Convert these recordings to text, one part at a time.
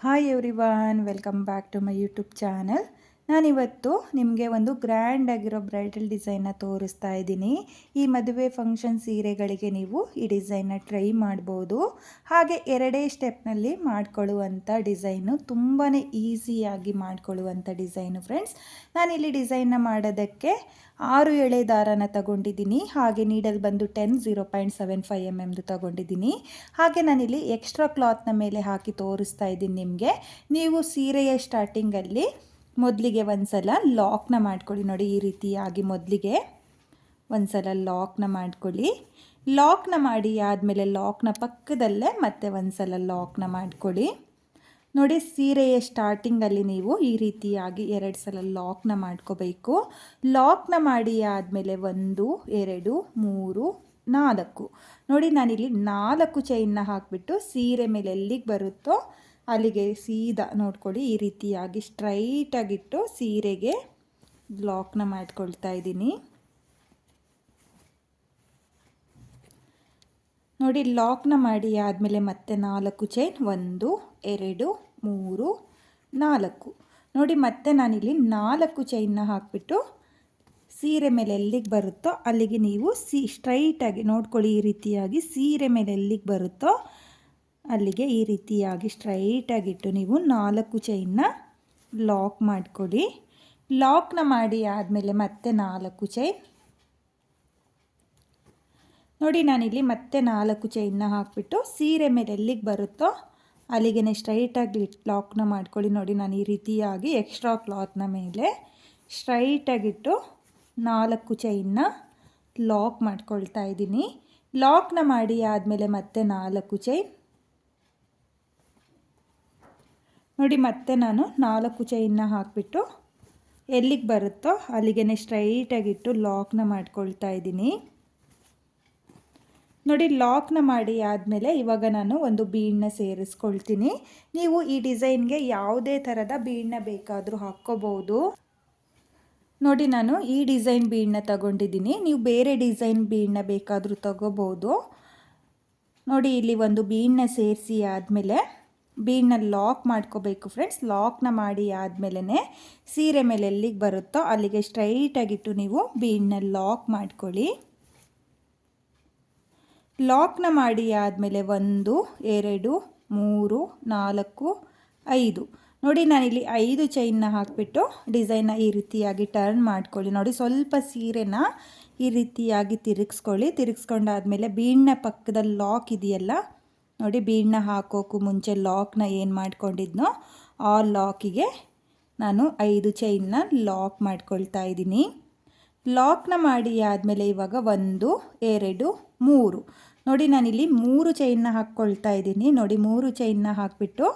Hi everyone, welcome back to my YouTube channel. ನಾನಿವತ್ತು ನಿಮಗೆ ಒಂದು ಗ್ರ್ಯಾಂಡ್ ಆಗಿರೋ ಬ್ರೈಡಲ್ ಡಿಸೈನ್ನ ತೋರಿಸ್ತಾ ಇದ್ದೀನಿ. ಈ ಮದುವೆ ಫಂಕ್ಷನ್ ಸೀರೆಗಳಿಗೆ ನೀವು ಈ ಡಿಸೈನ್ನ ಟ್ರೈ ಮಾಡ್ಬೋದು. ಹಾಗೆ ಎರಡೇ ಸ್ಟೆಪ್ನಲ್ಲಿ ಮಾಡ್ಕೊಳ್ಳುವಂಥ ಡಿಸೈನು, ತುಂಬಾ ಈಸಿಯಾಗಿ ಮಾಡ್ಕೊಳ್ಳುವಂಥ ಡಿಸೈನು ಫ್ರೆಂಡ್ಸ್. ನಾನಿಲ್ಲಿ ಡಿಸೈನ್ನ ಮಾಡೋದಕ್ಕೆ 6 ಎಳೆ ದಾರನ ತಗೊಂಡಿದ್ದೀನಿ. ಹಾಗೆ ನೀಡಲ್ ಬಂದು 0.75 mm ತಗೊಂಡಿದ್ದೀನಿ. ಹಾಗೆ ನಾನಿಲ್ಲಿ ಎಕ್ಸ್ಟ್ರಾ ಕ್ಲಾತ್ನ ಮೇಲೆ ಹಾಕಿ ತೋರಿಸ್ತಾ ಇದ್ದೀನಿ ನಿಮಗೆ. ನೀವು ಸೀರೆಯ ಸ್ಟಾರ್ಟಿಂಗಲ್ಲಿ ಮೊದಲಿಗೆ ಒಂದು ಸಲ ಲಾಕ್ನ ಮಾಡ್ಕೊಳ್ಳಿ. ನೋಡಿ, ಈ ರೀತಿಯಾಗಿ ಮೊದಲಿಗೆ ಒಂದು ಸಲ ಲಾಕ್ನ ಮಾಡ್ಕೊಳ್ಳಿ. ಲಾಕ್ನ ಮಾಡಿ ಆದಮೇಲೆ ಲಾಕ್ನ ಪಕ್ಕದಲ್ಲೇ ಮತ್ತೆ ಒಂದು ಸಲ ಲಾಕ್ನ ಮಾಡ್ಕೊಳ್ಳಿ. ನೋಡಿ, ಸೀರೆಯ ಸ್ಟಾರ್ಟಿಂಗಲ್ಲಿ ನೀವು ಈ ರೀತಿಯಾಗಿ 2 ಸಲ ಲಾಕ್ನ ಮಾಡ್ಕೋಬೇಕು. ಲಾಕ್ನ ಮಾಡಿ ಆದಮೇಲೆ 1 2 3 4 ನೋಡಿ, ನಾನಿಲ್ಲಿ 4 ಚೈನ್ನ ಹಾಕಿಬಿಟ್ಟು ಸೀರೆ ಮೇಲೆ ಎಲ್ಲಿಗೆ ಬರುತ್ತೋ ಅಲ್ಲಿಗೆ ಸೀದಾ ನೋಡ್ಕೊಳ್ಳಿ, ಈ ರೀತಿಯಾಗಿ ಸ್ಟ್ರೈಟಾಗಿಟ್ಟು ಸೀರೆಗೆ ಲಾಕ್ನ ಮಾಡ್ಕೊಳ್ತಾ ಇದ್ದೀನಿ. ನೋಡಿ, ಲಾಕ್ನ ಮಾಡಿ ಆದಮೇಲೆ ಮತ್ತೆ 4 ಚೈನ್, 1 2 3 4 ನೋಡಿ, ಮತ್ತೆ ನಾನಿಲ್ಲಿ 4 ಚೈನ್ನ ಹಾಕಿಬಿಟ್ಟು ಸೀರೆ ಮೇಲೆ ಎಲ್ಲಿಗೆ ಬರುತ್ತೋ ಅಲ್ಲಿಗೆ ನೀವು ಸ್ಟ್ರೈಟಾಗಿ ನೋಡ್ಕೊಳ್ಳಿ, ಈ ರೀತಿಯಾಗಿ ಸೀರೆ ಮೇಲೆ ಎಲ್ಲಿಗೆ ಬರುತ್ತೋ ಅಲ್ಲಿಗೆ ಈ ರೀತಿಯಾಗಿ ಸ್ಟ್ರೈಟಾಗಿಟ್ಟು ನೀವು 4 ಚೈನ್ನ ಲಾಕ್ ಮಾಡ್ಕೊಳ್ಳಿ. ಲಾಕ್ನ ಮಾಡಿ ಆದಮೇಲೆ ಮತ್ತೆ 4 ಚೈನ್. ನೋಡಿ, ನಾನಿಲ್ಲಿ ಮತ್ತೆ 4 ಚೈನ್ನ ಹಾಕಿಬಿಟ್ಟು ಸೀರೆ ಮೇಲೆ ಎಲ್ಲಿಗೆ ಬರುತ್ತೋ ಅಲ್ಲಿಗೆ ಸ್ಟ್ರೈಟಾಗಿ ಲಾಕ್ನ ಮಾಡ್ಕೊಳ್ಳಿ. ನೋಡಿ, ನಾನು ಈ ರೀತಿಯಾಗಿ ಎಕ್ಸ್ಟ್ರಾ ಕ್ಲಾತ್ನ ಮೇಲೆ ಸ್ಟ್ರೈಟಾಗಿಟ್ಟು 4 ಚೈನ್ನ ಲಾಕ್ ಮಾಡ್ಕೊಳ್ತಾ ಇದ್ದೀನಿ. ಲಾಕ್ನ ಮಾಡಿ ಆದಮೇಲೆ ಮತ್ತೆ 4 ಚೈನ್. ನೋಡಿ, ಮತ್ತೆ ನಾನು 4 ಚೈನ್ನ ಹಾಕಿಬಿಟ್ಟು ಎಲ್ಲಿಗೆ ಬರುತ್ತೋ ಅಲ್ಲಿಗೆ ಸ್ಟ್ರೈಟಾಗಿಟ್ಟು ಲಾಕ್ನ ಮಾಡ್ಕೊಳ್ತಾ ಇದ್ದೀನಿ. ನೋಡಿ, ಲಾಕ್ನ ಮಾಡಿ ಆದಮೇಲೆ ಇವಾಗ ನಾನು ಒಂದು ಬೀಡನ್ನ ಸೇರಿಸ್ಕೊಳ್ತೀನಿ. ನೀವು ಈ ಡಿಸೈನ್ಗೆ ಯಾವುದೇ ಥರದ ಬೀಡನ್ನ ಬೇಕಾದರೂ ಹಾಕ್ಕೋಬೋದು. ನೋಡಿ, ನಾನು ಈ ಡಿಸೈನ್ ಬೀಡನ್ನ ತಗೊಂಡಿದ್ದೀನಿ. ನೀವು ಬೇರೆ ಡಿಸೈನ್ ಬೀಡನ್ನ ಬೇಕಾದರೂ ತಗೋಬೋದು. ನೋಡಿ, ಇಲ್ಲಿ ಒಂದು ಬೀಡನ್ನ ಸೇರಿಸಿ ಆದಮೇಲೆ ಬೀಡನ್ನ ಲಾಕ್ ಮಾಡ್ಕೋಬೇಕು ಫ್ರೆಂಡ್ಸ್. ಲಾಕ್ನ ಮಾಡಿ ಆದಮೇಲೆ ಸೀರೆ ಮೇಲೆ ಎಲ್ಲಿಗೆ ಬರುತ್ತೋ ಅಲ್ಲಿಗೆ ಸ್ಟ್ರೈಟಾಗಿಟ್ಟು ನೀವು ಬೀಡನ್ನ ಲಾಕ್ ಮಾಡ್ಕೊಳ್ಳಿ. ಲಾಕ್ನ ಮಾಡಿ ಆದಮೇಲೆ 1 2 3 4 5 ನೋಡಿ, ನಾನಿಲ್ಲಿ 5 ಚೈನ್ನ ಹಾಕಿಬಿಟ್ಟು ಡಿಸೈನ್ನ ಈ ರೀತಿಯಾಗಿ ಟರ್ನ್ ಮಾಡ್ಕೊಳ್ಳಿ. ನೋಡಿ, ಸ್ವಲ್ಪ ಸೀರೆನ ಈ ರೀತಿಯಾಗಿ ತಿರುಗಿಸ್ಕೊಳ್ಳಿ. ತಿರುಗಿಸ್ಕೊಂಡಾದ್ಮೇಲೆ ಬೀಡನ್ನ ಪಕ್ಕದಲ್ಲಿ ಲಾಕ್ ಇದೆಯಲ್ಲ, ನೋಡಿ, ಬೀಡನ್ನ ಹಾಕೋಕ್ಕೂ ಮುಂಚೆ ಲಾಕ್ನ ಏನು ಮಾಡ್ಕೊಂಡಿದ್ನೋ ಆ ಲಾಕಿಗೆ ನಾನು 5 ಚೈನ್ನ ಲಾಕ್ ಮಾಡ್ಕೊಳ್ತಾ ಇದ್ದೀನಿ. ಲಾಕ್ನ ಮಾಡಿ ಆದಮೇಲೆ ಇವಾಗ 1 2 3 ನೋಡಿ, ನಾನಿಲ್ಲಿ 3 ಚೈನ್ನ ಹಾಕ್ಕೊಳ್ತಾ ಇದ್ದೀನಿ. ನೋಡಿ, 3 ಚೈನ್ನ ಹಾಕಿಬಿಟ್ಟು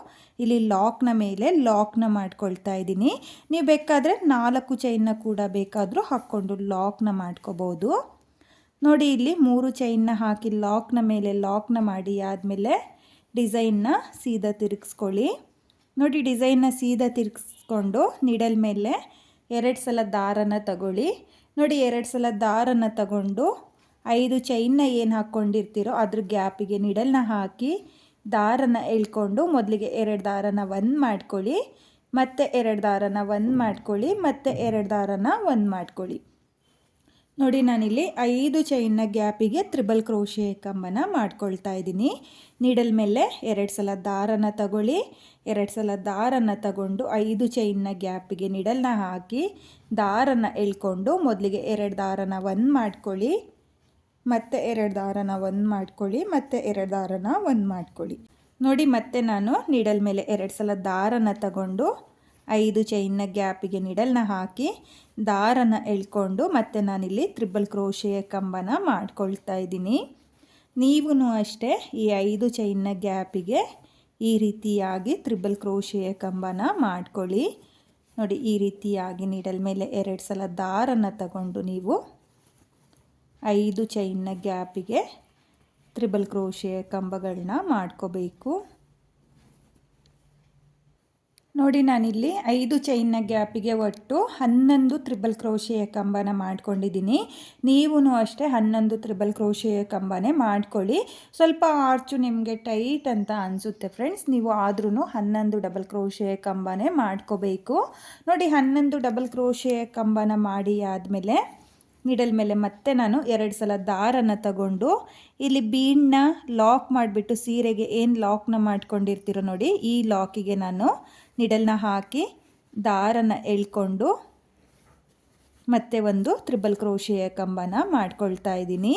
ಇಲ್ಲಿ ಲಾಕ್ನ ಮೇಲೆ ಲಾಕ್ನ ಮಾಡ್ಕೊಳ್ತಾ ಇದ್ದೀನಿ. ನೀವು ಬೇಕಾದರೆ 4 ಚೈನ್ನ ಕೂಡ ಬೇಕಾದರೂ ಹಾಕ್ಕೊಂಡು ಲಾಕ್ನ ಮಾಡ್ಕೋಬೋದು. ನೋಡಿ, ಇಲ್ಲಿ 3 ಚೈನ್ನ ಹಾಕಿ ಲಾಕ್ನ ಮೇಲೆ ಲಾಕ್ನ ಮಾಡಿ ಆದಮೇಲೆ ಡಿಸೈನ್ನ ಸೀದಾ ತಿರುಗಿಸ್ಕೊಳ್ಳಿ. ನೋಡಿ, ಡಿಸೈನ್ನ ಸೀದಾ ತಿರುಗಿಸ್ಕೊಂಡು ನೀಡಲ್ ಮೇಲೆ 2 ಸಲ ದಾರನ ತಗೊಳ್ಳಿ. ನೋಡಿ, 2 ಸಲ ದಾರನ ತಗೊಂಡು 5 ಚೈನ್ನ ಏನು ಹಾಕ್ಕೊಂಡಿರ್ತೀರೋ ಅದ್ರ ಗ್ಯಾಪಿಗೆ ನೀಡಲ್ನ ಹಾಕಿ ದಾರನ ಎಳ್ಕೊಂಡು ಮೊದಲಿಗೆ 2 ದಾರನ 1 ಮಾಡ್ಕೊಳ್ಳಿ, ಮತ್ತು 2 ದಾರನ 1 ಮಾಡ್ಕೊಳ್ಳಿ, ಮತ್ತು 2 ದಾರನ 1 ಮಾಡ್ಕೊಳ್ಳಿ. ನೋಡಿ, ನಾನಿಲ್ಲಿ 5 ಚೈನ್ನ ಗ್ಯಾಪಿಗೆ ತ್ರಿಬಲ್ ಕ್ರೋಶೆ ಕಂಬನ ಮಾಡ್ಕೊಳ್ತಾ ಇದ್ದೀನಿ. ನೀಡಲ್ ಮೇಲೆ 2 ಸಲ ದಾರನ ತಗೊಳ್ಳಿ. 2 ಸಲ ದಾರನ ತಗೊಂಡು 5 ಚೈನ್ನ ಗ್ಯಾಪಿಗೆ ನೀಡಲ್ನ ಹಾಕಿ ದಾರನ ಎಳ್ಕೊಂಡು ಮೊದಲಿಗೆ 2 ದಾರನ 1 ಮಾಡ್ಕೊಳ್ಳಿ, ಮತ್ತು 2 ದಾರನ 1 ಮಾಡ್ಕೊಳ್ಳಿ, ಮತ್ತು 2 ದಾರನ 1 ಮಾಡ್ಕೊಳ್ಳಿ. ನೋಡಿ, ಮತ್ತೆ ನಾನು ನೀಡಲ್ ಮೇಲೆ 2 ಸಲ ದಾರನ ತಗೊಂಡು 5 ಚೈನ್ನ ಗ್ಯಾಪಿಗೆ ನೀಡಲ್ನ ಹಾಕಿ ದಾರನ ಎಳ್ಕೊಂಡು ಮತ್ತೆ ನಾನಿಲ್ಲಿ ತ್ರಿಬಲ್ ಕ್ರೋಶೆಯ ಕಂಬನ ಮಾಡ್ಕೊಳ್ತಾ ಇದ್ದೀನಿ. ನೀವೂ ಅಷ್ಟೇ ಈ 5 ಚೈನ್ನ ಗ್ಯಾಪಿಗೆ ಈ ರೀತಿಯಾಗಿ ತ್ರಿಬಲ್ ಕ್ರೋಶೆಯ ಕಂಬನ ಮಾಡ್ಕೊಳ್ಳಿ. ನೋಡಿ, ಈ ರೀತಿಯಾಗಿ ನೀಡಲ್ ಮೇಲೆ 2 ಸಲ ದಾರನ ತಗೊಂಡು ನೀವು 5 ಚೈನ್ನ ಗ್ಯಾಪಿಗೆ ತ್ರಿಬಲ್ ಕ್ರೋಶೆಯ ಕಂಬಗಳನ್ನ ಮಾಡ್ಕೋಬೇಕು. ನೋಡಿ ನಾನಿಲ್ಲಿ 5 ಚೈನ್ನ ಗ್ಯಾಪಿಗೆ ಒಟ್ಟು 11 ತ್ರಿಬಲ್ ಕ್ರೋಶೆಯ ಕಂಬನ ಮಾಡ್ಕೊಂಡಿದ್ದೀನಿ. ನೀವೂ ಅಷ್ಟೇ 11 ತ್ರಿಬಲ್ ಕ್ರೋಶೆಯ ಕಂಬನೇ ಮಾಡ್ಕೊಳ್ಳಿ. ಸ್ವಲ್ಪ ಆರ್ಚು ನಿಮಗೆ ಟೈಟ್ ಅಂತ ಅನಿಸುತ್ತೆ ಫ್ರೆಂಡ್ಸ್, ನೀವು ಆದ್ರೂ 11 ಡಬಲ್ ಕ್ರೋಶೆಯ ಕಂಬನೇ ಮಾಡ್ಕೋಬೇಕು. ನೋಡಿ 11 ಡಬಲ್ ಕ್ರೋಶೆಯ ಕಂಬನ ಮಾಡಿ ಆದಮೇಲೆ ನೀಡಲ್ ಮೇಲೆ ಮತ್ತೆ ನಾನು 2 ಸಲ ದಾರನ ತಗೊಂಡು ಇಲ್ಲಿ ಬೀಡನ್ನ ಲಾಕ್ ಮಾಡಿಬಿಟ್ಟು ಸೀರೆಗೆ ಏನು ಲಾಕ್ನ ಮಾಡ್ಕೊಂಡಿರ್ತೀರೋ ನೋಡಿ, ಈ ಲಾಕಿಗೆ ನಾನು ನಿಡಲ್ನ ಹಾಕಿ ದಾರನ ಎಳ್ಕೊಂಡು ಮತ್ತೆ ಒಂದು ತ್ರಿಬಲ್ ಕ್ರೋಶೆಯ ಕಂಬನ ಮಾಡ್ಕೊಳ್ತಾ ಇದ್ದೀನಿ.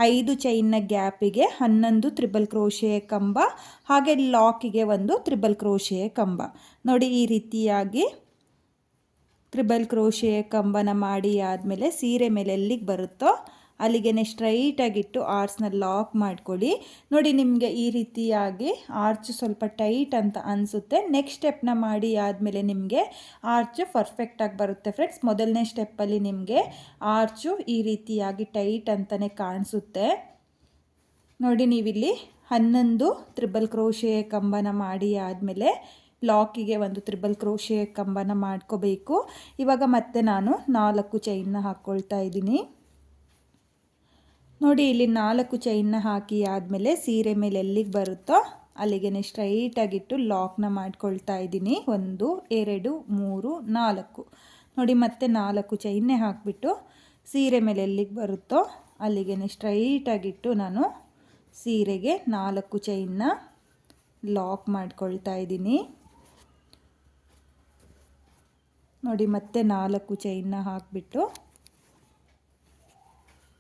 5 ಚೈನ್ನ ಗ್ಯಾಪಿಗೆ 11 ತ್ರಿಬಲ್ ಕ್ರೋಶೆಯ ಕಂಬ, ಹಾಗೆ ಲಾಕಿಗೆ ಒಂದು ತ್ರಿಬಲ್ ಕ್ರೋಶೆಯ ಕಂಬ. ನೋಡಿ ಈ ರೀತಿಯಾಗಿ ತ್ರಿಬಲ್ ಕ್ರೋಶೆಯ ಕಂಬನ ಮಾಡಿ ಆದಮೇಲೆ ಸೀರೆ ಮೇಲೆ ಎಲ್ಲಿಗೆ ಬರುತ್ತೋ ಅಲ್ಲಿಗೆ ಸ್ಟ್ರೈಟಾಗಿಟ್ಟು ಆರ್ಚ್ನ ಲಾಕ್ ಮಾಡ್ಕೊಳ್ಳಿ. ನೋಡಿ ನಿಮಗೆ ಈ ರೀತಿಯಾಗಿ ಆರ್ಚ್ ಸ್ವಲ್ಪ ಟೈಟ್ ಅಂತ ಅನಿಸುತ್ತೆ. ನೆಕ್ಸ್ಟ್ ಸ್ಟೆಪ್ನ ಮಾಡಿ ಆದಮೇಲೆ ನಿಮಗೆ ಆರ್ಚು ಪರ್ಫೆಕ್ಟಾಗಿ ಬರುತ್ತೆ ಫ್ರೆಂಡ್ಸ್. ಮೊದಲನೇ ಸ್ಟೆಪ್ಪಲ್ಲಿ ನಿಮಗೆ ಆರ್ಚು ಈ ರೀತಿಯಾಗಿ ಟೈಟ್ ಅಂತಲೇ ಕಾಣಿಸುತ್ತೆ. ನೋಡಿ ನೀವಿಲ್ಲಿ 11 ತ್ರಿಬಲ್ ಕ್ರೋಶೆಯ ಕಂಬನ ಮಾಡಿ ಆದಮೇಲೆ ಲಾಕಿಗೆ ಒಂದು ತ್ರಿಬಲ್ ಕ್ರೋಶೆಯ ಕಂಬನ ಮಾಡ್ಕೋಬೇಕು. ಇವಾಗ ಮತ್ತೆ ನಾನು 4 ಚೈನ್ನ ಹಾಕ್ಕೊಳ್ತಾ ಇದ್ದೀನಿ. ನೋಡಿ ಇಲ್ಲಿ 4 ಚೈನ್ನ ಹಾಕಿ ಆದಮೇಲೆ ಸೀರೆ ಮೇಲೆ ಎಲ್ಲಿಗೆ ಬರುತ್ತೋ ಅಲ್ಲಿಗೆ ಸ್ಟ್ರೈಟಾಗಿಟ್ಟು ಲಾಕ್ನ ಮಾಡ್ಕೊಳ್ತಾ ಇದ್ದೀನಿ. 1 2 3 4. ನೋಡಿ ಮತ್ತೆ 4 ಚೈನ್ನೇ ಹಾಕಿಬಿಟ್ಟು ಸೀರೆ ಮೇಲೆ ಎಲ್ಲಿಗೆ ಬರುತ್ತೋ ಅಲ್ಲಿಗೆ ಸ್ಟ್ರೈಟಾಗಿಟ್ಟು ನಾನು ಸೀರೆಗೆ 4 ಚೈನ್ನ ಲಾಕ್ ಮಾಡ್ಕೊಳ್ತಾ ಇದ್ದೀನಿ. ನೋಡಿ ಮತ್ತೆ 4 ಚೈನ್ನ ಹಾಕಿಬಿಟ್ಟು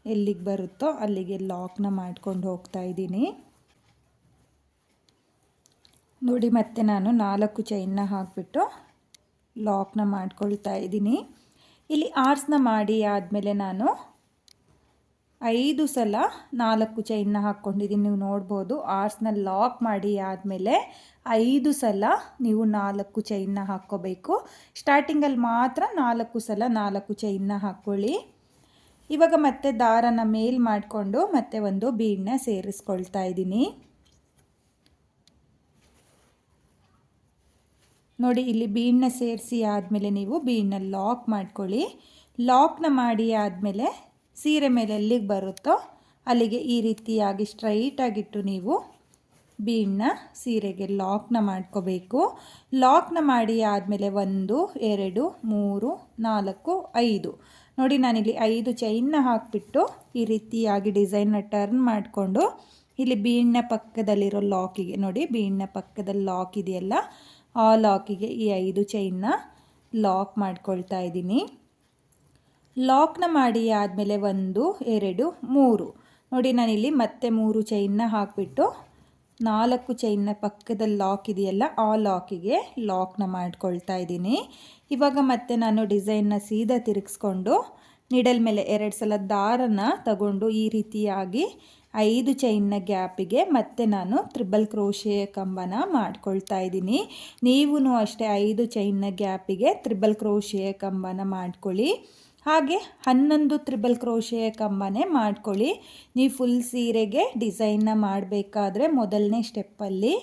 ಎಲ್ಲಿಗೆ ಬರುತ್ತೋ ಅಲ್ಲಿಗೆ ಲಾಕ್ನ ಮಾಡ್ಕೊಂಡು ಹೋಗ್ತಾ ಇದ್ದೀನಿ. ನೋಡಿ ಮತ್ತೆ ನಾನು 4 ಚೈನ್ನ ಹಾಕಿಬಿಟ್ಟು ಲಾಕ್ನ ಮಾಡ್ಕೊಳ್ತಾ ಇದ್ದೀನಿ. ಇಲ್ಲಿ ಆರ್ಸ್ನ ಮಾಡಿ ಆದಮೇಲೆ ನಾನು 5 ಸಲ 4 ಚೈನ್ನ ಹಾಕ್ಕೊಂಡಿದ್ದೀನಿ. ನೀವು ನೋಡ್ಬೋದು ಆರ್ಸ್ನ ಲಾಕ್ ಮಾಡಿ ಆದಮೇಲೆ 5 ಸಲ ನೀವು 4 ಚೈನ್ನ ಹಾಕ್ಕೋಬೇಕು. ಸ್ಟಾರ್ಟಿಂಗಲ್ಲಿ ಮಾತ್ರ 4 ಸಲ 4 ಚೈನ್ನ ಹಾಕ್ಕೊಳ್ಳಿ. ಇವಾಗ ಮತ್ತೆ ದಾರನ ಮೇಲ್ ಮಾಡಿಕೊಂಡು ಮತ್ತೆ ಒಂದು ಬೀಡನ್ನ ಸೇರಿಸ್ಕೊಳ್ತಾ ಇದ್ದೀನಿ. ನೋಡಿ ಇಲ್ಲಿ ಬೀಡನ್ನ ಸೇರಿಸಿ ಆದಮೇಲೆ ನೀವು ಬೀಡನ್ನ ಲಾಕ್ ಮಾಡ್ಕೊಳ್ಳಿ. ಲಾಕ್ನ ಮಾಡಿ ಆದಮೇಲೆ ಸೀರೆ ಮೇಲೆ ಎಲ್ಲಿಗೆ ಬರುತ್ತೋ ಅಲ್ಲಿಗೆ ಈ ರೀತಿಯಾಗಿ ಸ್ಟ್ರೈಟಾಗಿಟ್ಟು ನೀವು ಬೀಡನ್ನ ಸೀರೆಗೆ ಲಾಕ್ನ ಮಾಡ್ಕೋಬೇಕು. ಲಾಕ್ನ ಮಾಡಿ ಆದಮೇಲೆ 1 2 3 4 5. ನೋಡಿ ನಾನಿಲ್ಲಿ 5 ಚೈನ್ನ ಹಾಕಿಬಿಟ್ಟು ಈ ರೀತಿಯಾಗಿ ಡಿಸೈನ್ನ ಟರ್ನ್ ಮಾಡಿಕೊಂಡು ಇಲ್ಲಿ ಬೀಡನ್ನ ಪಕ್ಕದಲ್ಲಿರೋ ಲಾಕಿಗೆ, ನೋಡಿ ಬೀಡನ್ನ ಪಕ್ಕದಲ್ಲಿ ಲಾಕ್ ಇದೆಯಲ್ಲ ಆ ಲಾಕಿಗೆ ಈ 5 ಚೈನ್ನ ಲಾಕ್ ಮಾಡ್ಕೊಳ್ತಾ ಇದ್ದೀನಿ. ಲಾಕ್ನ ಮಾಡಿ ಆದಮೇಲೆ 1 2 3. ನೋಡಿ ನಾನಿಲ್ಲಿ ಮತ್ತೆ 3 ಚೈನ್ನ ಹಾಕಿಬಿಟ್ಟು 4 ಚೈನ್ನ ಪಕ್ಕದಲ್ಲಿ ಲಾಕ್ ಇದೆಯಲ್ಲ ಆ ಲಾಕಿಗೆ ಲಾಕ್ನ ಮಾಡ್ಕೊಳ್ತಾ ಇದ್ದೀನಿ. ಇವಾಗ ಮತ್ತೆ ನಾನು ಡಿಸೈನ್ನ ಸೀದಾ ತಿರುಗಿಸ್ಕೊಂಡು ನಿಡಲ್ ಮೇಲೆ 2 ಸಲ ದಾರನ ತಗೊಂಡು ಈ ರೀತಿಯಾಗಿ 5 ಚೈನ್ನ ಗ್ಯಾಪಿಗೆ ಮತ್ತೆ ನಾನು ತ್ರಿಬಲ್ ಕ್ರೋಶೆಯ ಕಂಬನ ಮಾಡ್ಕೊಳ್ತಾ ಇದ್ದೀನಿ. ನೀವೂ ಅಷ್ಟೇ 5 ಚೈನ್ನ ಗ್ಯಾಪಿಗೆ ತ್ರಿಬಲ್ ಕ್ರೋಶೆಯ ಕಂಬನ ಮಾಡ್ಕೊಳ್ಳಿ. ಹಾಗೆ 11 ತ್ರಿಬಲ್ ಕ್ರೋಶೆಯ ಕಂಬನೇ ಮಾಡ್ಕೊಳ್ಳಿ. ನೀವು ಫುಲ್ ಸೀರೆಗೆ ಡಿಸೈನ್ನ ಮಾಡಬೇಕಾದ್ರೆ ಮೊದಲನೇ ಸ್ಟೆಪ್ಪಲ್ಲಿ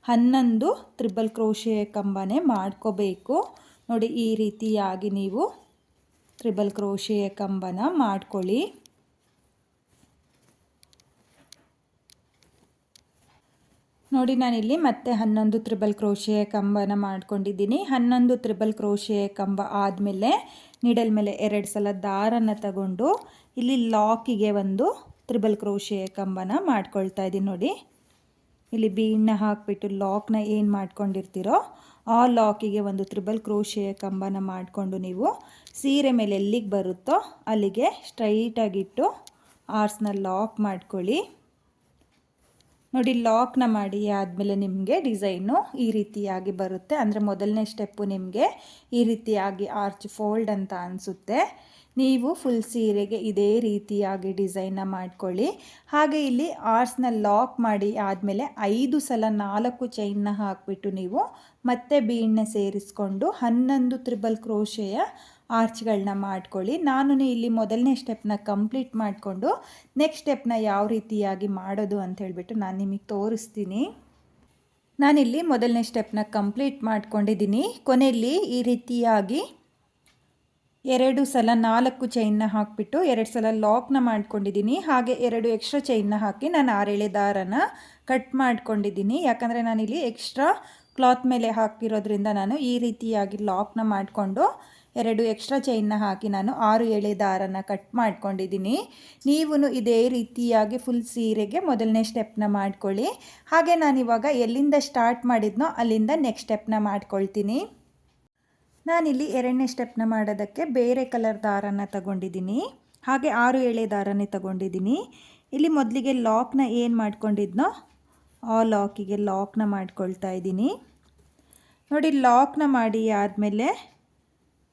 11 ತ್ರಿಬಲ್ ಕ್ರೋಶೆಯ ಕಂಬನೇ ಮಾಡ್ಕೋಬೇಕು. ನೋಡಿ ಈ ರೀತಿಯಾಗಿ ನೀವು ತ್ರಿಬಲ್ ಕ್ರೋಶೆಯ ಕಂಬನ ಮಾಡ್ಕೊಳ್ಳಿ. ನೋಡಿ ನಾನಿಲ್ಲಿ ಮತ್ತೆ 11 ತ್ರಿಬಲ್ ಕ್ರೋಶೆಯ ಕಂಬನ ಮಾಡ್ಕೊಂಡಿದ್ದೀನಿ. 11 ತ್ರಿಬಲ್ ಕ್ರೋಶೆಯ ಕಂಬ ಆದಮೇಲೆ ನೀಡಲ್ ಮೇಲೆ 2 ಸಲ ದಾರನ ತಗೊಂಡು ಇಲ್ಲಿ ಲಾಕಿಗೆ ಒಂದು ತ್ರಿಬಲ್ ಕ್ರೋಶೆಯ ಕಂಬನ ಮಾಡ್ಕೊಳ್ತಾ ಇದ್ದೀನಿ. ನೋಡಿ ಇಲ್ಲಿ ಬೀಡನ್ನ ಹಾಕಿಬಿಟ್ಟು ಲಾಕ್ನ ಏನು ಮಾಡ್ಕೊಂಡಿರ್ತೀರೋ ಆ ಲಾಕಿಗೆ ಒಂದು ತ್ರಿಬಲ್ ಕ್ರೋಶೆಯ ಕಂಬನ ಮಾಡಿಕೊಂಡು ನೀವು ಸೀರೆ ಮೇಲೆ ಎಲ್ಲಿಗೆ ಬರುತ್ತೋ ಅಲ್ಲಿಗೆ ಸ್ಟ್ರೈಟಾಗಿಟ್ಟು ಆರ್ಸ್ನ ಲಾಕ್ ಮಾಡ್ಕೊಳ್ಳಿ. ನೋಡಿ ಲಾಕ್ನ ಮಾಡಿ ಆದಮೇಲೆ ನಿಮಗೆ ಡಿಸೈನು ಈ ರೀತಿಯಾಗಿ ಬರುತ್ತೆ. ಅಂದರೆ ಮೊದಲನೇ ಸ್ಟೆಪ್ಪು ನಿಮಗೆ ಈ ರೀತಿಯಾಗಿ ಆರ್ಚ್ ಫೋಲ್ಡ್ ಅಂತ ಅನಿಸುತ್ತೆ. ನೀವು ಫುಲ್ ಸೀರೆಗೆ ಇದೇ ರೀತಿಯಾಗಿ ಡಿಸೈನ್ನ ಮಾಡ್ಕೊಳ್ಳಿ. ಹಾಗೆ ಇಲ್ಲಿ ಆರ್ಸ್ನ ಲಾಕ್ ಮಾಡಿ ಆದಮೇಲೆ 5 ಸಲ 4 ಚೈನ್ನ ಹಾಕಿಬಿಟ್ಟು ನೀವು ಮತ್ತೆ ಬೀಡನ್ನ ಸೇರಿಸ್ಕೊಂಡು 11 ತ್ರಿಬಲ್ ಕ್ರೋಶೆಯ ಆರ್ಚ್ಗಳನ್ನ ಮಾಡ್ಕೊಳ್ಳಿ. ನಾನು ಇಲ್ಲಿ ಮೊದಲನೇ ಸ್ಟೆಪ್ನ ಕಂಪ್ಲೀಟ್ ಮಾಡಿಕೊಂಡು ನೆಕ್ಸ್ಟ್ ಸ್ಟೆಪ್ನ ಯಾವ ರೀತಿಯಾಗಿ ಮಾಡೋದು ಅಂತ ಹೇಳಿಬಿಟ್ಟು ನಾನು ನಿಮಗೆ ತೋರಿಸ್ತೀನಿ. ನಾನಿಲ್ಲಿ ಮೊದಲನೇ ಸ್ಟೆಪ್ನ ಕಂಪ್ಲೀಟ್ ಮಾಡ್ಕೊಂಡಿದ್ದೀನಿ. ಕೊನೆಯಲ್ಲಿ ಈ ರೀತಿಯಾಗಿ 2 ಸಲ 4 ಚೈನ್ನ ಹಾಕಿಬಿಟ್ಟು 2 ಸಲ ಲಾಕ್ನ ಮಾಡ್ಕೊಂಡಿದ್ದೀನಿ. ಹಾಗೆ 2 ಎಕ್ಸ್ಟ್ರಾ ಚೈನ್ನ ಹಾಕಿ ನಾನು 6 ಎಳೆ ದಾರನ ಕಟ್ ಮಾಡ್ಕೊಂಡಿದ್ದೀನಿ. ಯಾಕಂದರೆ ನಾನಿಲ್ಲಿ ಎಕ್ಸ್ಟ್ರಾ ಕ್ಲಾತ್ ಮೇಲೆ ಹಾಕಿರೋದ್ರಿಂದ ನಾನು ಈ ರೀತಿಯಾಗಿ ಲಾಕ್ನ ಮಾಡಿಕೊಂಡು 2 ಎಕ್ಸ್ಟ್ರಾ ಚೈನ್ನ ಹಾಕಿ ನಾನು 6 ಎಳೆ ದಾರನ ಕಟ್ ಮಾಡ್ಕೊಂಡಿದ್ದೀನಿ. ನೀವು ಇದೇ ರೀತಿಯಾಗಿ ಫುಲ್ ಸೀರೆಗೆ ಮೊದಲನೇ ಸ್ಟೆಪ್ನ ಮಾಡ್ಕೊಳ್ಳಿ. ಹಾಗೆ ನಾನಿವಾಗ ಎಲ್ಲಿಂದ ಸ್ಟಾರ್ಟ್ ಮಾಡಿದ್ನೋ ಅಲ್ಲಿಂದ ನೆಕ್ಸ್ಟ್ ಸ್ಟೆಪ್ನ ಮಾಡ್ಕೊಳ್ತೀನಿ. ನಾನಿಲ್ಲಿ 2ನೇ ಸ್ಟೆಪ್ನ ಮಾಡೋದಕ್ಕೆ ಬೇರೆ ಕಲರ್ ದಾರನ ತಗೊಂಡಿದ್ದೀನಿ. ಹಾಗೆ 6 ಎಳೆ ದಾರನೇ ತಗೊಂಡಿದ್ದೀನಿ. ಇಲ್ಲಿ ಮೊದಲಿಗೆ ಲಾಕ್ನ ಏನು ಮಾಡ್ಕೊಂಡಿದ್ನೋ ಆ ಲಾಕಿಗೆ ಲಾಕ್ನ ಮಾಡ್ಕೊಳ್ತಾ ಇದ್ದೀನಿ. ನೋಡಿ, ಲಾಕ್ನ ಮಾಡಿ ಆದಮೇಲೆ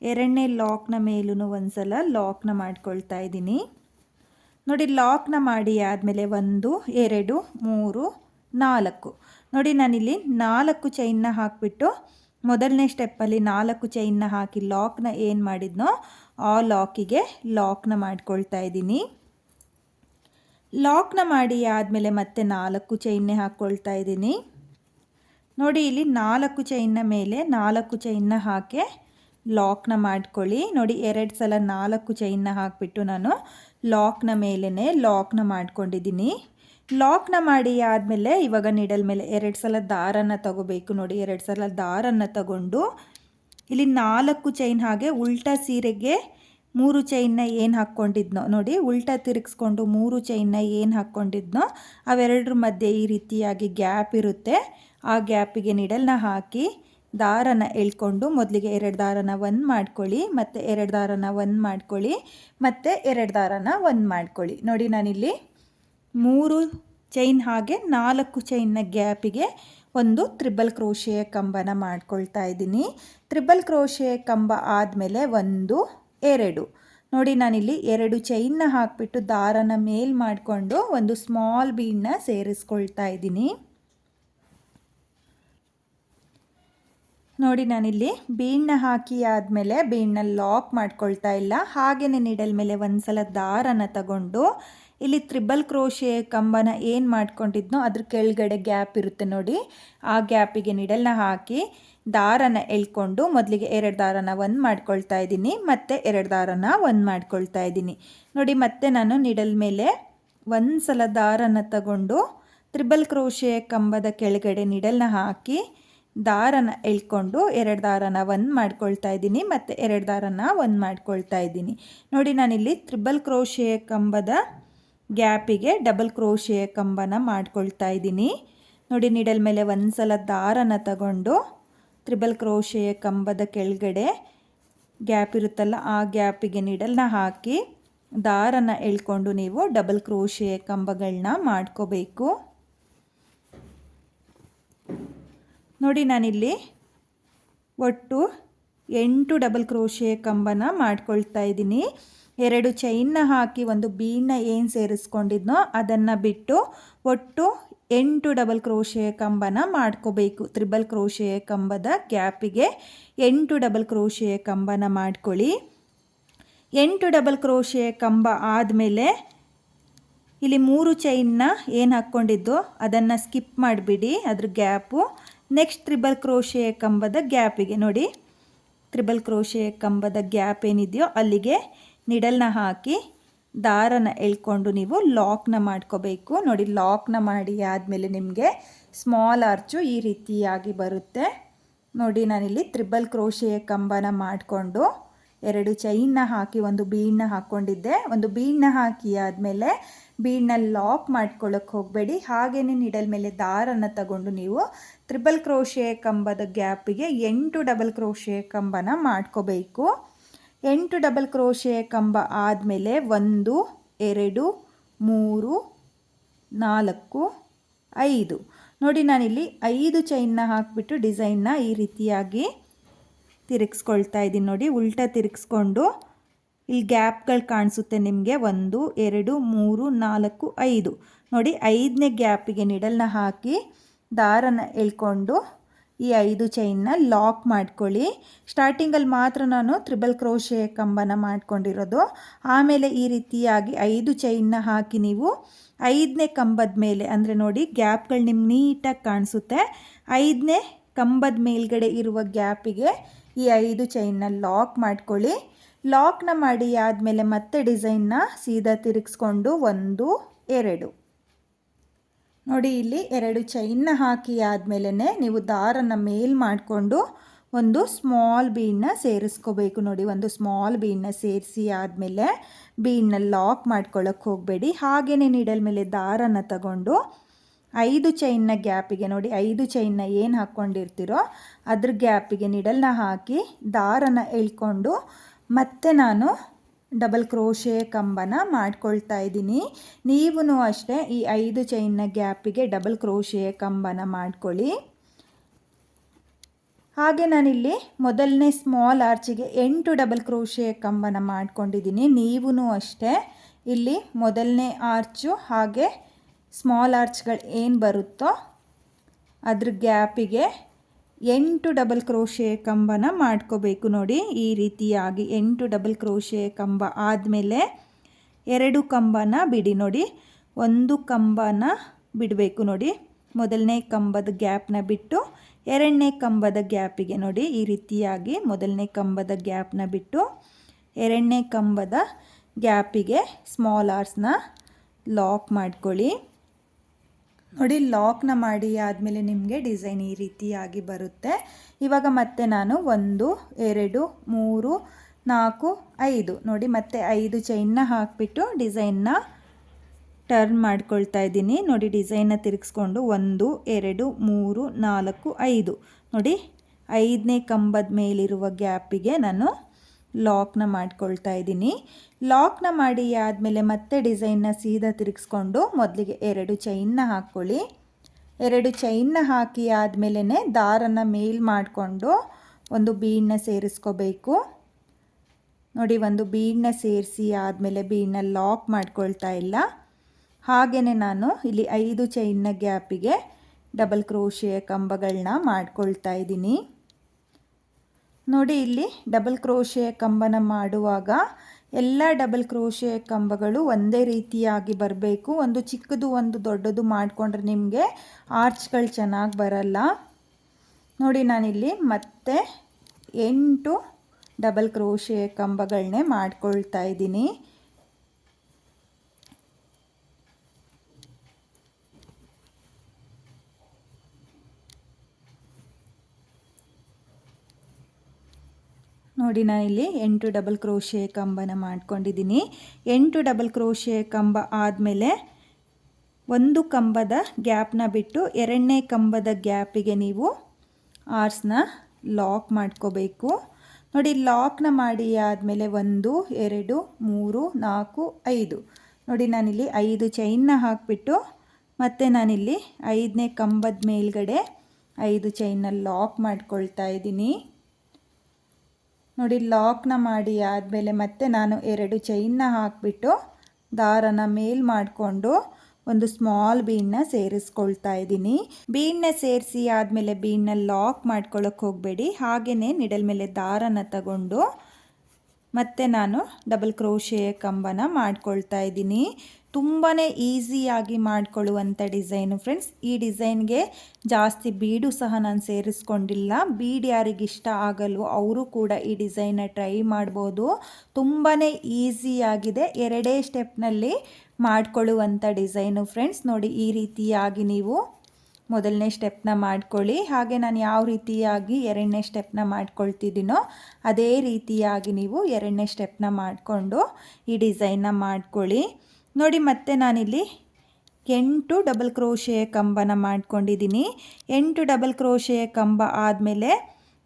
2ನೇ ಲಾಕ್ನ ಮೇಲೂ ಒಂದು ಸಲ ಲಾಕ್ನ ಮಾಡ್ಕೊಳ್ತಾ ಇದ್ದೀನಿ. ನೋಡಿ, ಲಾಕ್ನ ಮಾಡಿ ಆದಮೇಲೆ 1 2 3 4 ನೋಡಿ, ನಾನಿಲ್ಲಿ 4 ಚೈನ್ನ ಹಾಕಿಬಿಟ್ಟು ಮೊದಲನೇ ಸ್ಟೆಪ್ಪಲ್ಲಿ 4 ಚೈನ್ನ ಹಾಕಿ ಲಾಕ್ನ ಏನು ಮಾಡಿದ್ನೋ ಆ ಲಾಕಿಗೆ ಲಾಕ್ನ ಮಾಡ್ಕೊಳ್ತಾ ಇದ್ದೀನಿ. ಲಾಕ್ನ ಮಾಡಿ ಆದಮೇಲೆ ಮತ್ತೆ 4 ಚೈನ್ನೇ ಹಾಕ್ಕೊಳ್ತಾ ಇದ್ದೀನಿ. ನೋಡಿ, ಇಲ್ಲಿ 4 ಚೈನ್ನ ಮೇಲೆ 4 ಚೈನ್ನ ಹಾಕಿ ಲಾಕ್ನ ಮಾಡ್ಕೊಳ್ಳಿ. ನೋಡಿ, 2 ಸಲ 4 ಚೈನ್ನ ಹಾಕಿಬಿಟ್ಟು ನಾನು ಲಾಕ್ನ ಮೇಲೇ ಲಾಕ್ನ ಮಾಡ್ಕೊಂಡಿದ್ದೀನಿ. ಲಾಕ್ನ ಮಾಡಿ ಆದಮೇಲೆ ಇವಾಗ ನೀಡಲ್ ಮೇಲೆ 2 ಸಲ ದಾರನ ತಗೋಬೇಕು. ನೋಡಿ, 2 ಸಲ ದಾರನ ತಗೊಂಡು ಇಲ್ಲಿ 4 ಚೈನ್ ಹಾಗೆ ಉಲ್ಟಾ ಸೀರೆಗೆ 3 ಚೈನ್ನ ಏನು ಹಾಕ್ಕೊಂಡಿದ್ನೋ ನೋಡಿ, ಉಲ್ಟಾ ತಿರುಗಿಸ್ಕೊಂಡು 3 ಚೈನ್ನ ಏನು ಹಾಕ್ಕೊಂಡಿದ್ನೋ ಅವೆರಡರ ಮಧ್ಯೆ ಈ ರೀತಿಯಾಗಿ ಗ್ಯಾಪ್ ಇರುತ್ತೆ. ಆ ಗ್ಯಾಪಿಗೆ ನೀಡಲ್ನ ಹಾಕಿ ದಾರನ ಎಳ್ಕೊಂಡು ಮೊದಲಿಗೆ 2 ದಾರನ 1 ಮಾಡ್ಕೊಳ್ಳಿ, ಮತ್ತು 2 ದಾರನ 1 ಮಾಡ್ಕೊಳ್ಳಿ, ಮತ್ತು 2 ದಾರನ 1 ಮಾಡ್ಕೊಳ್ಳಿ. ನೋಡಿ, ನಾನಿಲ್ಲಿ 3 ಚೈನ್ ಹಾಗೆ 4 ಚೈನ್ನ ಗ್ಯಾಪಿಗೆ ಒಂದು ತ್ರಿಬಲ್ ಕ್ರೋಶೆಯ ಕಂಬನ ಮಾಡ್ಕೊಳ್ತಾ ಇದ್ದೀನಿ. ತ್ರಿಬಲ್ ಕ್ರೋಶೆಯ ಕಂಬ ಆದಮೇಲೆ 1 2 ನೋಡಿ, ನಾನಿಲ್ಲಿ 2 ಚೈನ್ನ ಹಾಕಿಬಿಟ್ಟು ದಾರನ ಮೇಲ್ ಮಾಡಿಕೊಂಡು ಒಂದು ಸ್ಮಾಲ್ ಬೀಡನ್ನ ಸೇರಿಸ್ಕೊಳ್ತಾ ಇದ್ದೀನಿ. ನೋಡಿ, ನಾನಿಲ್ಲಿ ಬೀಡನ್ನ ಹಾಕಿ ಆದಮೇಲೆ ಬೀಡನ್ನ ಲಾಕ್ ಮಾಡ್ಕೊಳ್ತಾ ಇಲ್ಲ. ಹಾಗೆಯೇ ನೀಡಲ್ ಮೇಲೆ ಒಂದು ಸಲ ದಾರನ ತಗೊಂಡು ಇಲ್ಲಿ ತ್ರಿಬಲ್ ಕ್ರೋಶೆ ಕಂಬನ ಏನು ಮಾಡ್ಕೊಂಡಿದ್ನೋ ಅದ್ರ ಕೆಳಗಡೆ ಗ್ಯಾಪ್ ಇರುತ್ತೆ ನೋಡಿ, ಆ ಗ್ಯಾಪಿಗೆ ನೀಡಲ್ನ ಹಾಕಿ ದಾರನ ಎಳ್ಕೊಂಡು ಮೊದಲಿಗೆ 2 ದಾರನ 1 ಮಾಡ್ಕೊಳ್ತಾ ಇದ್ದೀನಿ, ಮತ್ತು 2 ದಾರನ 1 ಮಾಡ್ಕೊಳ್ತಾ ಇದ್ದೀನಿ. ನೋಡಿ, ಮತ್ತೆ ನಾನು ನೀಡಲ್ ಮೇಲೆ ಒಂದು ಸಲ ದಾರನ ತಗೊಂಡು ತ್ರಿಬಲ್ ಕ್ರೋಶೆ ಕಂಬದ ಕೆಳಗಡೆ ನೀಡಲ್ನ ಹಾಕಿ ದಾರನ ಎಳ್ಕೊಂಡು 2 ದಾರನ 1 ಮಾಡ್ಕೊಳ್ತಾ ಇದ್ದೀನಿ, ಮತ್ತು 2 ದಾರನ 1 ಮಾಡ್ಕೊಳ್ತಾ ಇದ್ದೀನಿ. ನೋಡಿ, ನಾನಿಲ್ಲಿ ತ್ರಿಬಲ್ ಕ್ರೋಶೆಯ ಕಂಬದ ಗ್ಯಾಪಿಗೆ ಡಬಲ್ ಕ್ರೋಶೆಯ ಕಂಬನ ಮಾಡ್ಕೊಳ್ತಾ ಇದ್ದೀನಿ. ನೋಡಿ, ನೀಡಲ್ ಮೇಲೆ ಒಂದು ಸಲ ದಾರನ ತಗೊಂಡು ತ್ರಿಬಲ್ ಕ್ರೋಶೆಯ ಕಂಬದ ಕೆಳಗಡೆ ಗ್ಯಾಪ್ ಇರುತ್ತಲ್ಲ ಆ ಗ್ಯಾಪಿಗೆ ನೀಡಲ್ನ ಹಾಕಿ ದಾರನ ಎಳ್ಕೊಂಡು ನೀವು ಡಬಲ್ ಕ್ರೋಶೆಯ ಕಂಬಗಳನ್ನ ಮಾಡ್ಕೋಬೇಕು. ನೋಡಿ, ನಾನಿಲ್ಲಿ ಒಟ್ಟು 8 ಡಬಲ್ ಕ್ರೋಶೆಯ ಕಂಬನ ಮಾಡ್ಕೊಳ್ತಾ ಇದ್ದೀನಿ. 2 ಚೈನ್ನ ಹಾಕಿ ಒಂದು ಬೀಡನ್ನ ಏನು ಸೇರಿಸ್ಕೊಂಡಿದ್ನೋ ಅದನ್ನು ಬಿಟ್ಟು ಒಟ್ಟು 8 ಡಬಲ್ ಕ್ರೋಶೆಯ ಕಂಬನ ಮಾಡ್ಕೋಬೇಕು. ತ್ರಿಬಲ್ ಕ್ರೋಶೆಯ ಕಂಬದ ಗ್ಯಾಪಿಗೆ 8 ಡಬಲ್ ಕ್ರೋಶೆಯ ಕಂಬನ ಮಾಡ್ಕೊಳ್ಳಿ. 8 ಡಬಲ್ ಕ್ರೋಶೆಯ ಕಂಬ ಆದಮೇಲೆ ಇಲ್ಲಿ 3 ಚೈನ್ನ ಏನು ಹಾಕ್ಕೊಂಡಿದ್ದೋ ಅದನ್ನು ಸ್ಕಿಪ್ ಮಾಡಿಬಿಡಿ, ಅದ್ರ ಗ್ಯಾಪು ನೆಕ್ಸ್ಟ್ ತ್ರಿಬಲ್ ಕ್ರೋಶೆಯ ಕಂಬದ ಗ್ಯಾಪಿಗೆ ನೋಡಿ, ತ್ರಿಬಲ್ ಕ್ರೋಶೆಯ ಕಂಬದ ಗ್ಯಾಪ್ ಏನಿದೆಯೋ ಅಲ್ಲಿಗೆ ನಿಡಲ್ನ ಹಾಕಿ ದಾರನ ಎಳ್ಕೊಂಡು ನೀವು ಲಾಕ್ನ ಮಾಡ್ಕೋಬೇಕು. ನೋಡಿ, ಲಾಕ್ನ ಮಾಡಿ ಆದಮೇಲೆ ನಿಮಗೆ ಸ್ಮಾಲ್ ಆರ್ಚು ಈ ರೀತಿಯಾಗಿ ಬರುತ್ತೆ. ನೋಡಿ, ನಾನಿಲ್ಲಿ ತ್ರಿಬಲ್ ಕ್ರೋಶೆಯ ಕಂಬನ ಮಾಡಿಕೊಂಡು 2 ಚೈನ್ನ ಹಾಕಿ ಒಂದು ಬೀಡನ್ನ ಹಾಕ್ಕೊಂಡಿದ್ದೆ. ಒಂದು ಬೀಡನ್ನ ಹಾಕಿ ಆದಮೇಲೆ ಬೀಡನ್ನ ಲಾಕ್ ಮಾಡ್ಕೊಳ್ಳೋಕ್ಕೆ ಹೋಗಬೇಡಿ. ಹಾಗೆಯೇ ನಿಡಲ್ ಮೇಲೆ ದಾರನ ತಗೊಂಡು ನೀವು ತ್ರಿಬಲ್ ಕ್ರೋಶೆಯ ಕಂಬದ ಗ್ಯಾಪಿಗೆ 8 ಡಬಲ್ ಕ್ರೋಶೆಯ ಕಂಬನ ಮಾಡ್ಕೋಬೇಕು. 8 ಡಬಲ್ ಕ್ರೋಶೆಯ ಕಂಬ ಆದಮೇಲೆ 1 2 3 4 5 ನೋಡಿ, ನಾನಿಲ್ಲಿ 5 ಚೈನ್ನ ಹಾಕಿಬಿಟ್ಟು ಡಿಸೈನ್ನ ಈ ರೀತಿಯಾಗಿ ತಿರುಗಿಸ್ಕೊಳ್ತಾ ಇದ್ದೀನಿ. ನೋಡಿ, ಉಲ್ಟಾ ತಿರುಗಿಸ್ಕೊಂಡು ಇಲ್ಲಿ ಗ್ಯಾಪ್ಗಳು ಕಾಣಿಸುತ್ತೆ ನಿಮಗೆ, 1 2 3 4 5 ನೋಡಿ, 5ನೇ ಗ್ಯಾಪಿಗೆ ನಿಡಲ್ನ ಹಾಕಿ ದಾರನ ಎಳ್ಕೊಂಡು ಈ 5 ಚೈನ್ನ ಲಾಕ್ ಮಾಡ್ಕೊಳ್ಳಿ. ಸ್ಟಾರ್ಟಿಂಗಲ್ಲಿ ಮಾತ್ರ ನಾನು ತ್ರಿಬಲ್ ಕ್ರೋಶೆ ಕಂಬನ ಮಾಡ್ಕೊಂಡಿರೋದು. ಆಮೇಲೆ ಈ ರೀತಿಯಾಗಿ 5 ಚೈನ್ನ ಹಾಕಿ ನೀವು 5ನೇ ಕಂಬದ ಮೇಲೆ, ಅಂದರೆ ನೋಡಿ ಗ್ಯಾಪ್ಗಳು ನಿಮ್ಗೆ ನೀಟಾಗಿ ಕಾಣಿಸುತ್ತೆ, 5ನೇ ಕಂಬದ ಮೇಲ್ಗಡೆ ಇರುವ ಗ್ಯಾಪಿಗೆ ಈ 5 ಚೈನ್ನ ಲಾಕ್ ಮಾಡ್ಕೊಳ್ಳಿ. ಲಾಕ್ನ ಮಾಡಿ ಆದಮೇಲೆ ಮತ್ತೆ ಡಿಸೈನ್ನ ಸೀದಾ ತಿರುಗಿಸ್ಕೊಂಡು 1 2 ನೋಡಿ ಇಲ್ಲಿ 2 ಚೈನ್ನ ಹಾಕಿ ಆದಮೇಲೆ ನೀವು ದಾರನ ಮೇಲ್ ಮಾಡಿಕೊಂಡು ಒಂದು ಸ್ಮಾಲ್ ಬೀಡನ್ನ ಸೇರಿಸ್ಕೋಬೇಕು. ನೋಡಿ ಒಂದು ಸ್ಮಾಲ್ ಬೀಡನ್ನ ಸೇರಿಸಿ ಆದಮೇಲೆ ಬೀಡನ್ನ ಲಾಕ್ ಮಾಡ್ಕೊಳ್ಳೋಕೆ ಹೋಗಬೇಡಿ. ಹಾಗೆಯೇ ನೀಡಲ್ ಮೇಲೆ ದಾರನ ತಗೊಂಡು 5 ಚೈನ್ನ ಗ್ಯಾಪಿಗೆ, ನೋಡಿ 5 ಚೈನ್ನ ಏನು ಹಾಕ್ಕೊಂಡಿರ್ತೀರೋ ಅದ್ರ ಗ್ಯಾಪಿಗೆ ನಿಡಲ್ನ ಹಾಕಿ ದಾರನ ಎಳ್ಕೊಂಡು ಮತ್ತೆ ನಾನು ಡಬಲ್ ಕ್ರೋಶೆ ಕಂಬನ ಮಾಡ್ಕೊಳ್ತಾ ಇದ್ದೀನಿ. ನೀವೂ ಅಷ್ಟೇ ಈ 5 ಚೈನ್ನ ಗ್ಯಾಪಿಗೆ ಡಬಲ್ ಕ್ರೋಶೆ ಕಂಬನ ಮಾಡ್ಕೊಳ್ಳಿ. ಹಾಗೆ ನಾನಿಲ್ಲಿ ಮೊದಲನೇ ಸ್ಮಾಲ್ ಆರ್ಚಿಗೆ 8 ಡಬಲ್ ಕ್ರೋಶೆ ಕಂಬನ ಮಾಡ್ಕೊಂಡಿದ್ದೀನಿ. ನೀವೂ ಅಷ್ಟೇ ಇಲ್ಲಿ ಮೊದಲನೇ ಆರ್ಚು ಹಾಗೆ ಸ್ಮಾಲ್ ಆರ್ಚ್ಗಳು ಏನು ಬರುತ್ತೋ ಅದ್ರ ಗ್ಯಾಪಿಗೆ 8 ಡಬಲ್ ಕ್ರೋಶೆ ಕಂಬನ ಮಾಡ್ಕೋಬೇಕು. ನೋಡಿ ಈ ರೀತಿಯಾಗಿ 8 ಡಬಲ್ ಕ್ರೋಶೆ ಕಂಬ ಆದಮೇಲೆ 2 ಕಂಬನ ಬಿಡಿ. ನೋಡಿ ಒಂದು ಕಂಬನ ಬಿಡಬೇಕು. ನೋಡಿ ಮೊದಲನೇ ಕಂಬದ ಗ್ಯಾಪ್ನ ಬಿಟ್ಟು 2ನೇ ಕಂಬದ ಗ್ಯಾಪಿಗೆ ನೋಡಿ ಈ ರೀತಿಯಾಗಿ ಮೊದಲನೇ ಕಂಬದ ಗ್ಯಾಪ್ನ ಬಿಟ್ಟು 2ನೇ ಕಂಬದ ಗ್ಯಾಪಿಗೆ ಸ್ಮಾಲ್ ಆರ್ಸ್ನ ಲಾಕ್ ಮಾಡ್ಕೊಳ್ಳಿ. ನೋಡಿ ಲಾಕ್ನ ಮಾಡಿ ಆದಮೇಲೆ ನಿಮಗೆ ಡಿಸೈನ್ ಈ ರೀತಿಯಾಗಿ ಬರುತ್ತೆ. ಇವಾಗ ಮತ್ತೆ ನಾನು 1 2 3 4 5 ನೋಡಿ ಮತ್ತೆ 5 ಚೈನ್ನ ಹಾಕಿಬಿಟ್ಟು ಡಿಸೈನ್ನ ಟರ್ನ್ ಮಾಡ್ಕೊಳ್ತಾ ಇದ್ದೀನಿ. ನೋಡಿ ಡಿಸೈನ್ನ ತಿರುಗಿಸ್ಕೊಂಡು 1 2 3 4 5 ನೋಡಿ 5ನೇ ಕಂಬದ ಮೇಲಿರುವ ಗ್ಯಾಪಿಗೆ ನಾನು ಲಾಕ್ನ ಮಾಡ್ಕೊಳ್ತಾ ಇದ್ದೀನಿ. ಲಾಕ್ನ ಮಾಡಿ ಆದಮೇಲೆ ಮತ್ತೆ ಡಿಸೈನ್ನ ಸೀದಾ ತಿರುಗಿಸ್ಕೊಂಡು ಮೊದಲಿಗೆ 2 ಚೈನ್ನ ಹಾಕ್ಕೊಳ್ಳಿ. 2 ಚೈನ್ನ ಹಾಕಿ ಆದಮೇಲೆ ದಾರನ ಮೇಲ್ ಮಾಡಿಕೊಂಡು ಒಂದು ಬೀಡನ್ನ ಸೇರಿಸ್ಕೋಬೇಕು. ನೋಡಿ ಒಂದು ಬೀಡನ್ನ ಸೇರಿಸಿ ಆದಮೇಲೆ ಬೀಡನ್ನ ಲಾಕ್ ಮಾಡ್ಕೊಳ್ತಾ ಇಲ್ಲ. ಹಾಗೆಯೇ ನಾನು ಇಲ್ಲಿ 5 ಚೈನ್ನ ಗ್ಯಾಪಿಗೆ ಡಬಲ್ ಕ್ರೋಶೆ ಕಂಬಗಳನ್ನ ಮಾಡ್ಕೊಳ್ತಾ ಇದ್ದೀನಿ. ನೋಡಿ ಇಲ್ಲಿ ಡಬಲ್ ಕ್ರೋಶೆ ಕಂಬನ ಮಾಡುವಾಗ ಎಲ್ಲ ಡಬಲ್ ಕ್ರೋಶೆ ಕಂಬಗಳು ಒಂದೇ ರೀತಿಯಾಗಿ ಬರಬೇಕು. ಒಂದು ಚಿಕ್ಕದು ಒಂದು ದೊಡ್ಡದು ಮಾಡಿಕೊಂಡ್ರೆ ನಿಮಗೆ ಆರ್ಚ್ಗಳು ಚೆನ್ನಾಗಿ ಬರಲ್ಲ. ನೋಡಿ ನಾನಿಲ್ಲಿ ಮತ್ತೆ 8 ಡಬಲ್ ಕ್ರೋಶೆ ಕಂಬಗಳನ್ನೇ ಮಾಡ್ಕೊಳ್ತಾ ಇದ್ದೀನಿ. ನೋಡಿ ನಾನಿಲ್ಲಿ 8 ಡಬಲ್ ಕ್ರೋಶೆ ಕಂಬನ ಮಾಡ್ಕೊಂಡಿದ್ದೀನಿ. 8 ಡಬಲ್ ಕ್ರೋಶೆ ಕಂಬ ಆದಮೇಲೆ ಒಂದು ಕಂಬದ ಗ್ಯಾಪ್ನ ಬಿಟ್ಟು 2ನೇ ಕಂಬದ ಗ್ಯಾಪಿಗೆ ನೀವು ಆರ್ಸ್ನ ಲಾಕ್ ಮಾಡ್ಕೋಬೇಕು. ನೋಡಿ ಲಾಕ್ನ ಮಾಡಿ ಆದಮೇಲೆ 1 2 3 4 5 ನೋಡಿ ನಾನಿಲ್ಲಿ 5 ಚೈನ್ನ ಹಾಕಿಬಿಟ್ಟು ಮತ್ತು ನಾನಿಲ್ಲಿ 5ನೇ ಕಂಬದ ಮೇಲ್ಗಡೆ 5 ಚೈನ್ನ ಲಾಕ್ ಮಾಡ್ಕೊಳ್ತಾ ಇದ್ದೀನಿ. ನೋಡಿ ಲಾಕ್ನ ಮಾಡಿ ಆದಮೇಲೆ ಮತ್ತೆ ನಾನು 2 ಚೈನ್ನ ಹಾಕಿಬಿಟ್ಟು ದಾರನ ಮೇಲ್ ಮಾಡಿಕೊಂಡು ಒಂದು ಸ್ಮಾಲ್ ಬೀಡನ್ನ ಸೇರಿಸ್ಕೊಳ್ತಾ ಇದ್ದೀನಿ. ಬೀಡನ್ನ ಸೇರಿಸಿ ಆದಮೇಲೆ ಬೀಡನ್ನ ಲಾಕ್ ಮಾಡ್ಕೊಳ್ಳೋಕೆ ಹೋಗಬೇಡಿ. ಹಾಗೆಯೇ ನಿಡಲ್ ಮೇಲೆ ದಾರನ ತಗೊಂಡು ಮತ್ತು ನಾನು ಡಬಲ್ ಕ್ರೋಶೆ ಕಂಬನ ಮಾಡ್ಕೊಳ್ತಾ ಇದ್ದೀನಿ. ತುಂಬಾ ಈಸಿಯಾಗಿ ಮಾಡ್ಕೊಳ್ಳುವಂಥ ಡಿಸೈನು ಫ್ರೆಂಡ್ಸ್. ಈ ಡಿಸೈನ್ಗೆ ಜಾಸ್ತಿ ಬೀಡು ಸಹ ನಾನು ಸೇರಿಸ್ಕೊಂಡಿಲ್ಲ. ಬೀಡ್ ಯಾರಿಗಿಷ್ಟ ಆಗಲ್ವೋ ಅವರು ಕೂಡ ಈ ಡಿಸೈನ್ನ ಟ್ರೈ ಮಾಡ್ಬೋದು. ತುಂಬಾ ಈಸಿಯಾಗಿದೆ, 2 ಸ್ಟೆಪ್ನಲ್ಲಿ ಮಾಡ್ಕೊಳ್ಳುವಂಥ ಡಿಸೈನು ಫ್ರೆಂಡ್ಸ್. ನೋಡಿ ಈ ರೀತಿಯಾಗಿ ನೀವು ಮೊದಲನೇ ಸ್ಟೆಪ್ನ ಮಾಡ್ಕೊಳ್ಳಿ. ಹಾಗೆ ನಾನು ಯಾವ ರೀತಿಯಾಗಿ 2ನೇ ಸ್ಟೆಪ್ನ ಮಾಡ್ಕೊಳ್ತಿದ್ದೀನೋ ಅದೇ ರೀತಿಯಾಗಿ ನೀವು 2ನೇ ಸ್ಟೆಪ್ನ ಮಾಡಿಕೊಂಡು ಈ ಡಿಸೈನ್ನ ಮಾಡ್ಕೊಳ್ಳಿ. ನೋಡಿ ಮತ್ತೆ ನಾನಿಲ್ಲಿ 8 ಡಬಲ್ ಕ್ರೋಶೆ ಕಂಬನ ಮಾಡ್ಕೊಂಡಿದ್ದೀನಿ. 8 ಡಬಲ್ ಕ್ರೋಶೆ ಕಂಬ ಆದಮೇಲೆ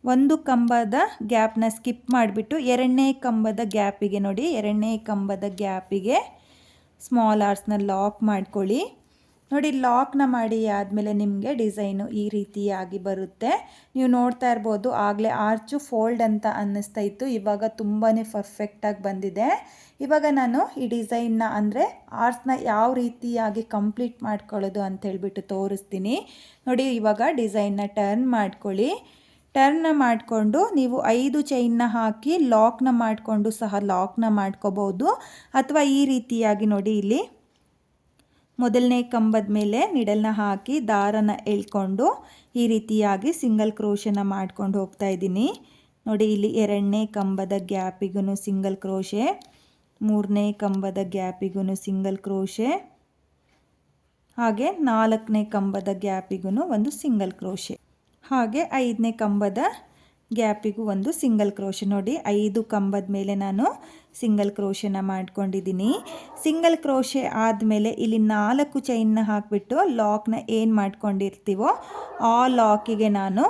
ಒಂದು ಕಂಬದ ಗ್ಯಾಪ್ನ ಸ್ಕಿಪ್ ಮಾಡಿಬಿಟ್ಟು 2ನೇ ಕಂಬದ ಗ್ಯಾಪಿಗೆ ನೋಡಿ 2ನೇ ಕಂಬದ ಗ್ಯಾಪಿಗೆ ಸ್ಮಾಲ್ ಆರ್ಸ್ನ ಲಾಕ್ ಮಾಡ್ಕೊಳ್ಳಿ. ನೋಡಿ ಲಾಕ್ನ ಮಾಡಿ ಆದಮೇಲೆ ನಿಮಗೆ ಡಿಸೈನು ಈ ರೀತಿಯಾಗಿ ಬರುತ್ತೆ. ನೀವು ನೋಡ್ತಾ ಇರ್ಬೋದು, ಆಗಲೇ ಆರ್ಚು ಫೋಲ್ಡ್ ಅಂತ ಅನ್ನಿಸ್ತಾ ಇತ್ತು, ಇವಾಗ ತುಂಬಾ ಪರ್ಫೆಕ್ಟಾಗಿ ಬಂದಿದೆ. ಇವಾಗ ನಾನು ಈ ಡಿಸೈನ್ನ ಅಂದರೆ ಆರ್ಚ್ನ ಯಾವ ರೀತಿಯಾಗಿ ಕಂಪ್ಲೀಟ್ ಮಾಡ್ಕೊಳ್ಳೋದು ಅಂತ ಹೇಳ್ಬಿಟ್ಟು ತೋರಿಸ್ತೀನಿ. ನೋಡಿ ಇವಾಗ ಡಿಸೈನ್ನ ಟರ್ನ್ ಮಾಡ್ಕೊಳ್ಳಿ. ಟರ್ನ ಮಾಡಿಕೊಂಡು ನೀವು 5 ಚೈನ್ನ ಹಾಕಿ ಲಾಕ್ನ ಮಾಡಿಕೊಂಡು ಸಹ ಲಾಕ್ನ ಮಾಡ್ಕೋಬೋದು. ಅಥವಾ ಈ ರೀತಿಯಾಗಿ ನೋಡಿ, ಇಲ್ಲಿ ಮೊದಲನೇ ಕಂಬದ ಮೇಲೆ ನಿಡಲ್ನ ಹಾಕಿ ದಾರನ ಎಳ್ಕೊಂಡು ಈ ರೀತಿಯಾಗಿ ಸಿಂಗಲ್ ಕ್ರೋಶನ ಮಾಡ್ಕೊಂಡು ಹೋಗ್ತಾ ಇದ್ದೀನಿ. ನೋಡಿ ಇಲ್ಲಿ 2ನೇ ಕಂಬದ ಗ್ಯಾಪಿಗೂ ಸಿಂಗಲ್ ಕ್ರೋಶೆ, 3ನೇ ಕಂಬದ ಗ್ಯಾಪಿಗೂ ಸಿಂಗಲ್ ಕ್ರೋಶೆ, ಹಾಗೆ 4ನೇ ಕಂಬದ ಗ್ಯಾಪಿಗೂ ಒಂದು ಸಿಂಗಲ್ ಕ್ರೋಶೆ, ಹಾಗೆ 5ನೇ ಕಂಬದ ಗ್ಯಾಪಿಗೂ ಒಂದು ಸಿಂಗಲ್ ಕ್ರೋಶೆ. ನೋಡಿ 5 ಕಂಬದ ಮೇಲೆ ನಾನು ಸಿಂಗಲ್ ಕ್ರೋಶೆನ ಮಾಡ್ಕೊಂಡಿದ್ದೀನಿ. ಸಿಂಗಲ್ ಕ್ರೋಶೆ ಆದಮೇಲೆ ಇಲ್ಲಿ 4 ಚೈನ್ನ ಹಾಕಿಬಿಟ್ಟು ಲಾಕ್ನ ಏನು ಮಾಡ್ಕೊಂಡಿರ್ತೀವೋ ಆ ಲಾಕಿಗೆ ನಾನು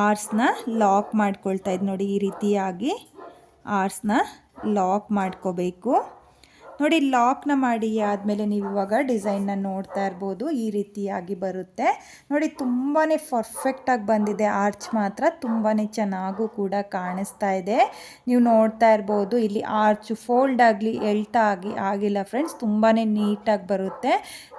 ಆರ್ಸ್ನ ಲಾಕ್ ಮಾಡ್ಕೊಳ್ತಾ ಇದ್ದೀನಿ. ನೋಡಿ ಈ ರೀತಿಯಾಗಿ ಆರ್ಸ್ನ ಲಾಕ್ ಮಾಡ್ಕೋಬೇಕು. ನೋಡಿ ಲಾಕ್ನ ಮಾಡಿ ಆದಮೇಲೆ ನೀವು ಇವಾಗ ಡಿಸೈನ್ನ ನೋಡ್ತಾ ಇರ್ಬೋದು, ಈ ರೀತಿಯಾಗಿ ಬರುತ್ತೆ. ನೋಡಿ ತುಂಬಾ ಪರ್ಫೆಕ್ಟಾಗಿ ಬಂದಿದೆ. ಆರ್ಚ್ ಮಾತ್ರ ತುಂಬಾ ಚೆನ್ನಾಗೂ ಕೂಡ ಕಾಣಿಸ್ತಾ ಇದೆ. ನೀವು ನೋಡ್ತಾ ಇರ್ಬೋದು, ಇಲ್ಲಿ ಆರ್ಚ್ ಫೋಲ್ಡ್ ಆಗಲಿ ಎಳ್ತಾ ಆಗಿಲ್ಲ ಫ್ರೆಂಡ್ಸ್, ತುಂಬಾ ನೀಟಾಗಿ ಬರುತ್ತೆ.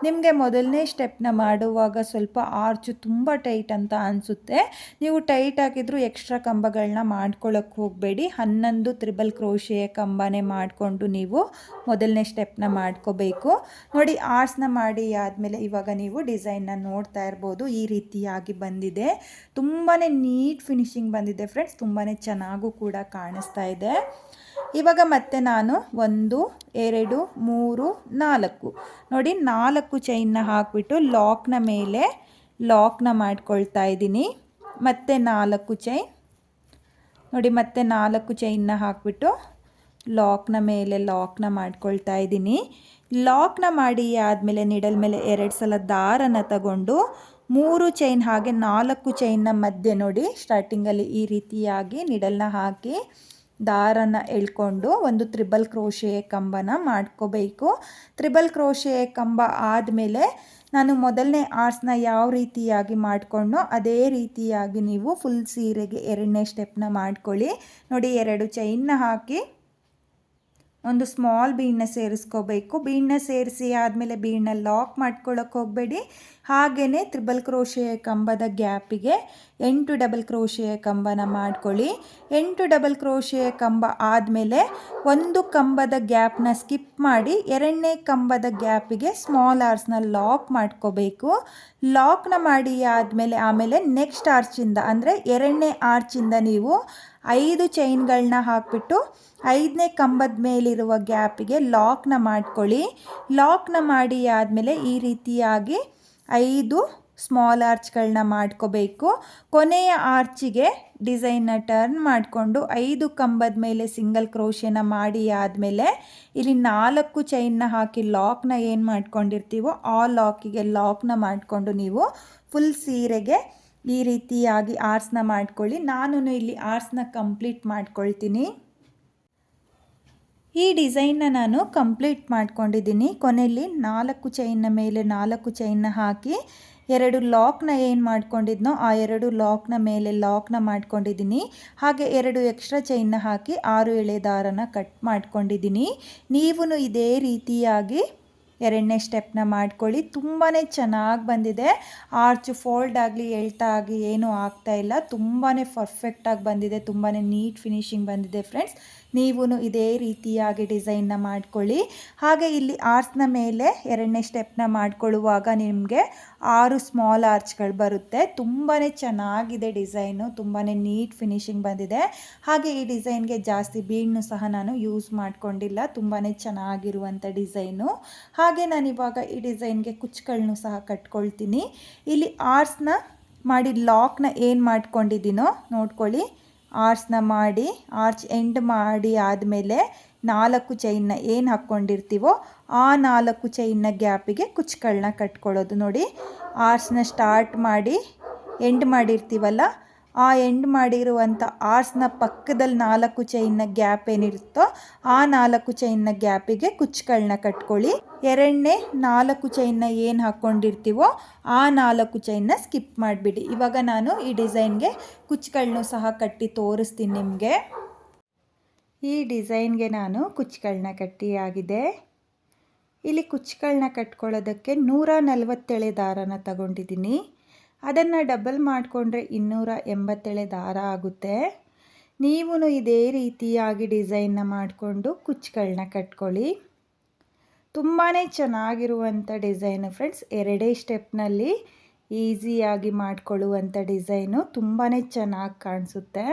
ನಿಮಗೆ ಮೊದಲನೇ ಸ್ಟೆಪ್ನ ಮಾಡುವಾಗ ಸ್ವಲ್ಪ ಆರ್ಚು ತುಂಬ ಟೈಟ್ ಅಂತ ಅನಿಸುತ್ತೆ. ನೀವು ಟೈಟ್ ಆಗಿದ್ರೂ ಎಕ್ಸ್ಟ್ರಾ ಕಂಬಗಳನ್ನ ಮಾಡ್ಕೊಳ್ಳೋಕ್ಕೆ ಹೋಗಬೇಡಿ. 11 ತ್ರಿಬಲ್ ಕ್ರೋಶೆಯ ಕಂಬನೇ ಮಾಡಿಕೊಂಡು ನೀವು ಮೊದಲನೇ ಸ್ಟೆಪ್ನ ಮಾಡ್ಕೋಬೇಕು. ನೋಡಿ ಆರ್ಸ್ನ ಮಾಡಿ ಆದಮೇಲೆ ಇವಾಗ ನೀವು ಡಿಸೈನ್ನ ನೋಡ್ತಾ ಇರ್ಬೋದು, ಈ ರೀತಿಯಾಗಿ ಬಂದಿದೆ. ತುಂಬಾ ನೀಟ್ ಫಿನಿಶಿಂಗ್ ಬಂದಿದೆ ಫ್ರೆಂಡ್ಸ್, ತುಂಬಾ ಚೆನ್ನಾಗೂ ಕೂಡ ಕಾಣಿಸ್ತಾ ಇದೆ. ಇವಾಗ ಮತ್ತೆ ನಾನು 1 2 3 4 ನೋಡಿ 4 ಚೈನ್ನ ಹಾಕಿಬಿಟ್ಟು ಲಾಕ್ನ ಮೇಲೆ ಲಾಕ್ನ ಮಾಡ್ಕೊಳ್ತಾ ಇದ್ದೀನಿ. ಮತ್ತೆ 4 ಚೈನ್ ನೋಡಿ, ಮತ್ತೆ 4 ಚೈನ್ನ ಹಾಕಿಬಿಟ್ಟು ಲಾಕ್ನ ಮೇಲೆ ಲಾಕ್ನ ಮಾಡ್ಕೊಳ್ತಾ ಇದ್ದೀನಿ. ಲಾಕ್ನ ಮಾಡಿ ಆದಮೇಲೆ ನಿಡಲ್ ಮೇಲೆ 2 ಸಲ ದಾರನ ತಗೊಂಡು 3 ಚೈನ್ ಹಾಗೆ 4 ಚೈನ್ನ ಮಧ್ಯೆ ನೋಡಿ ಸ್ಟಾರ್ಟಿಂಗಲ್ಲಿ ಈ ರೀತಿಯಾಗಿ ನಿಡಲ್ನ ಹಾಕಿ ದಾರನ ಎಳ್ಕೊಂಡು ಒಂದು ತ್ರಿಬಲ್ ಕ್ರೋಶೆಯ ಕಂಬನ ಮಾಡ್ಕೋಬೇಕು. ತ್ರಿಬಲ್ ಕ್ರೋಶೆಯ ಕಂಬ ಆದಮೇಲೆ ನಾನು ಮೊದಲನೇ ಆರ್ಸ್ನ ಯಾವ ರೀತಿಯಾಗಿ ಮಾಡಿಕೊಂಡೋ ಅದೇ ರೀತಿಯಾಗಿ ನೀವು ಫುಲ್ ಸೀರೆಗೆ 2ನೇ ಸ್ಟೆಪ್ನ ಮಾಡ್ಕೊಳ್ಳಿ. ನೋಡಿ 2 ಚೈನ್ನ ಹಾಕಿ ಒಂದು ಸ್ಮಾಲ್ ಬೀಡನ್ನ ಸೇರಿಸ್ಕೋಬೇಕು. ಬೀಡನ್ನ ಸೇರಿಸಿ ಆದಮೇಲೆ ಬೀಡನ್ನ ಲಾಕ್ ಮಾಡ್ಕೊಳ್ಳೋಕೆ ಹೋಗಬೇಡಿ. ಹಾಗೆಯೇ ತ್ರಿಬಲ್ ಕ್ರೋಶೆಯ ಕಂಬದ ಗ್ಯಾಪಿಗೆ 8 ಡಬಲ್ ಕ್ರೋಶೆಯ ಕಂಬನ ಮಾಡ್ಕೊಳ್ಳಿ. 8 ಡಬಲ್ ಕ್ರೋಶೆಯ ಕಂಬ ಆದಮೇಲೆ ಒಂದು ಕಂಬದ ಗ್ಯಾಪ್ನ ಸ್ಕಿಪ್ ಮಾಡಿ 2ನೇ ಕಂಬದ ಗ್ಯಾಪಿಗೆ ಸ್ಮಾಲ್ ಆರ್ಸ್ನ ಲಾಕ್ ಮಾಡ್ಕೋಬೇಕು. ಲಾಕ್ನ ಮಾಡಿ ಆದಮೇಲೆ ಆಮೇಲೆ ನೆಕ್ಸ್ಟ್ ಆರ್ಚಿಂದ ಅಂದರೆ 2ನೇ ಆರ್ಚಿಂದ ನೀವು 5 ಚೈನ್ಗಳನ್ನ ಹಾಕಿಬಿಟ್ಟು 5ನೇ ಕಂಬದ ಮೇಲಿರುವ ಗ್ಯಾಪಿಗೆ ಲಾಕ್ನ ಮಾಡ್ಕೊಳ್ಳಿ. ಲಾಕ್ನ ಮಾಡಿ ಆದಮೇಲೆ ಈ ರೀತಿಯಾಗಿ 5 ಸ್ಮಾಲ್ ಆರ್ಚ್ಗಳನ್ನ ಮಾಡ್ಕೋಬೇಕು. ಕೊನೆಯ ಆರ್ಚಿಗೆ ಡಿಸೈನ್ನ ಟರ್ನ್ ಮಾಡಿಕೊಂಡು 5 ಕಂಬದ ಮೇಲೆ ಸಿಂಗಲ್ ಕ್ರೋಶೆನ ಮಾಡಿ ಆದಮೇಲೆ ಇಲ್ಲಿ 4 ಚೈನ್ನ ಹಾಕಿ ಲಾಕ್ನ ಏನು ಮಾಡ್ಕೊಂಡಿರ್ತೀವೋ ಆ ಲಾಕಿಗೆ ಲಾಕ್ನ ಮಾಡಿಕೊಂಡು ನೀವು ಫುಲ್ ಸೀರೆಗೆ ಈ ರೀತಿಯಾಗಿ ಆರ್ಸ್ನ ಮಾಡ್ಕೊಳ್ಳಿ. ನಾನು ಇಲ್ಲಿ ಆರ್ಸ್ನ ಕಂಪ್ಲೀಟ್ ಮಾಡ್ಕೊಳ್ತೀನಿ. ಈ ಡಿಸೈನ್ನ ನಾನು ಕಂಪ್ಲೀಟ್ ಮಾಡ್ಕೊಂಡಿದ್ದೀನಿ. ಕೊನೆಯಲ್ಲಿ 4 ಚೈನ್ನ ಮೇಲೆ 4 ಚೈನ್ನ ಹಾಕಿ 2 ಲಾಕ್ನ ಏನು ಮಾಡ್ಕೊಂಡಿದ್ನೋ ಆ 2 ಲಾಕ್ನ ಮೇಲೆ ಲಾಕ್ನ ಮಾಡ್ಕೊಂಡಿದ್ದೀನಿ. ಹಾಗೆ 2 ಎಕ್ಸ್ಟ್ರಾ ಚೈನ್ನ ಹಾಕಿ 6 ಎಳೆ ದಾರನ ಕಟ್ ಮಾಡ್ಕೊಂಡಿದ್ದೀನಿ. ನೀವು ಇದೇ ರೀತಿಯಾಗಿ 2ನೇ ಸ್ಟೆಪ್ನ ಮಾಡ್ಕೊಳ್ಳಿ. ತುಂಬಾ ಚೆನ್ನಾಗಿ ಬಂದಿದೆ. ಆರ್ಚ್ ಫೋಲ್ಡ್ ಆಗಲಿ ಎಳ್ತಾ ಆಗಿ ಏನೂ ಆಗ್ತಾ ಇಲ್ಲ, ತುಂಬಾ ಪರ್ಫೆಕ್ಟಾಗಿ ಬಂದಿದೆ. ತುಂಬಾ ನೀಟ್ ಫಿನಿಶಿಂಗ್ ಬಂದಿದೆ ಫ್ರೆಂಡ್ಸ್. ನೀವು ಇದೇ ರೀತಿಯಾಗಿ ಡಿಸೈನ್ನ ಮಾಡ್ಕೊಳ್ಳಿ. ಹಾಗೆ ಇಲ್ಲಿ ಆರ್ಚ್ನ ಮೇಲೆ 2ನೇ ಸ್ಟೆಪ್ನ ಮಾಡ್ಕೊಳ್ಳುವಾಗ ನಿಮಗೆ 6 ಸ್ಮಾಲ್ ಆರ್ಚ್ಗಳು ಬರುತ್ತೆ. ತುಂಬಾ ಚೆನ್ನಾಗಿದೆ ಡಿಸೈನು, ತುಂಬಾ ನೀಟ್ ಫಿನಿಶಿಂಗ್ ಬಂದಿದೆ. ಹಾಗೆ ಈ ಡಿಸೈನ್ಗೆ ಜಾಸ್ತಿ ಬೀಡ್ನು ಸಹ ನಾನು ಯೂಸ್ ಮಾಡ್ಕೊಂಡಿಲ್ಲ, ತುಂಬಾ ಚೆನ್ನಾಗಿರುವಂಥ ಡಿಸೈನು. ಹಾಗೆ ನಾನಿವಾಗ ಈ ಡಿಸೈನ್ಗೆ ಕುಚ್ಚುಗಳನ್ನೂ ಸಹ ಕಟ್ಕೊಳ್ತೀನಿ. ಇಲ್ಲಿ ಆರ್ಚ್ನ ಮಾಡಿ ಲಾಕ್ನ ಏನು ಮಾಡ್ಕೊಂಡಿದ್ದೀನೋ ನೋಡ್ಕೊಳ್ಳಿ. ಆರ್ಚ್ನ ಮಾಡಿ ಆರ್ಚ್ ಎಂಡ್ ಮಾಡಿ ಆದಮೇಲೆ 4 ಚೈನ್ನ ಏನು ಹಾಕ್ಕೊಂಡಿರ್ತೀವೋ ಆ 4 ಚೈನ್ನ ಗ್ಯಾಪಿಗೆ ಕುಚ್ಚುಗಳನ್ನ ಕಟ್ಕೊಳ್ಳೋದು. ನೋಡಿ ಆರ್ಚ್ನ ಸ್ಟಾರ್ಟ್ ಮಾಡಿ ಎಂಡ್ ಮಾಡಿರ್ತೀವಲ್ಲ ಆ ಎಂಡ್ ಮಾಡಿರುವಂಥ ಆರ್ಸ್ನ ಪಕ್ಕದಲ್ಲಿ 4 ಚೈನ್ನ ಗ್ಯಾಪ್ ಏನಿರುತ್ತೋ ಆ 4 ಚೈನ್ನ ಗ್ಯಾಪಿಗೆ ಕುಚ್ಚುಗಳನ್ನ ಕಟ್ಕೊಳ್ಳಿ. ಎರಡನೇ 4 ಚೈನ್ನ ಏನು ಹಾಕ್ಕೊಂಡಿರ್ತೀವೋ ಆ 4 ಚೈನ್ನ ಸ್ಕಿಪ್ ಮಾಡಿಬಿಡಿ. ಇವಾಗ ನಾನು ಈ ಡಿಸೈನ್ಗೆ ಕುಚ್ಚುಗಳನ್ನೂ ಸಹ ಕಟ್ಟಿ ತೋರಿಸ್ತೀನಿ ನಿಮಗೆ. ಈ ಡಿಸೈನ್ಗೆ ನಾನು ಕುಚ್ಚುಗಳನ್ನ ಕಟ್ಟಿಯಾಗಿದೆ. ಇಲ್ಲಿ ಕುಚ್ಚುಗಳನ್ನ ಕಟ್ಕೊಳ್ಳೋದಕ್ಕೆ 147 ದಾರನ ತಗೊಂಡಿದ್ದೀನಿ. ಅದನ್ನು ಡಬಲ್ ಮಾಡಿಕೊಂಡ್ರೆ 287 ದಾರ ಆಗುತ್ತೆ. ನೀವು ಇದೇ ರೀತಿಯಾಗಿ ಡಿಸೈನ್ನ ಮಾಡಿಕೊಂಡು ಕುಚ್ಚುಗಳನ್ನ ಕಟ್ಕೊಳ್ಳಿ. ತುಂಬಾ ಚೆನ್ನಾಗಿರುವಂಥ ಡಿಸೈನು ಫ್ರೆಂಡ್ಸ್. 2 ಸ್ಟೆಪ್ನಲ್ಲಿ ಈಸಿಯಾಗಿ ಮಾಡಿಕೊಳ್ಳುವಂಥ ಡಿಸೈನು. ತುಂಬಾ ಚೆನ್ನಾಗಿ ಕಾಣಿಸುತ್ತೆ.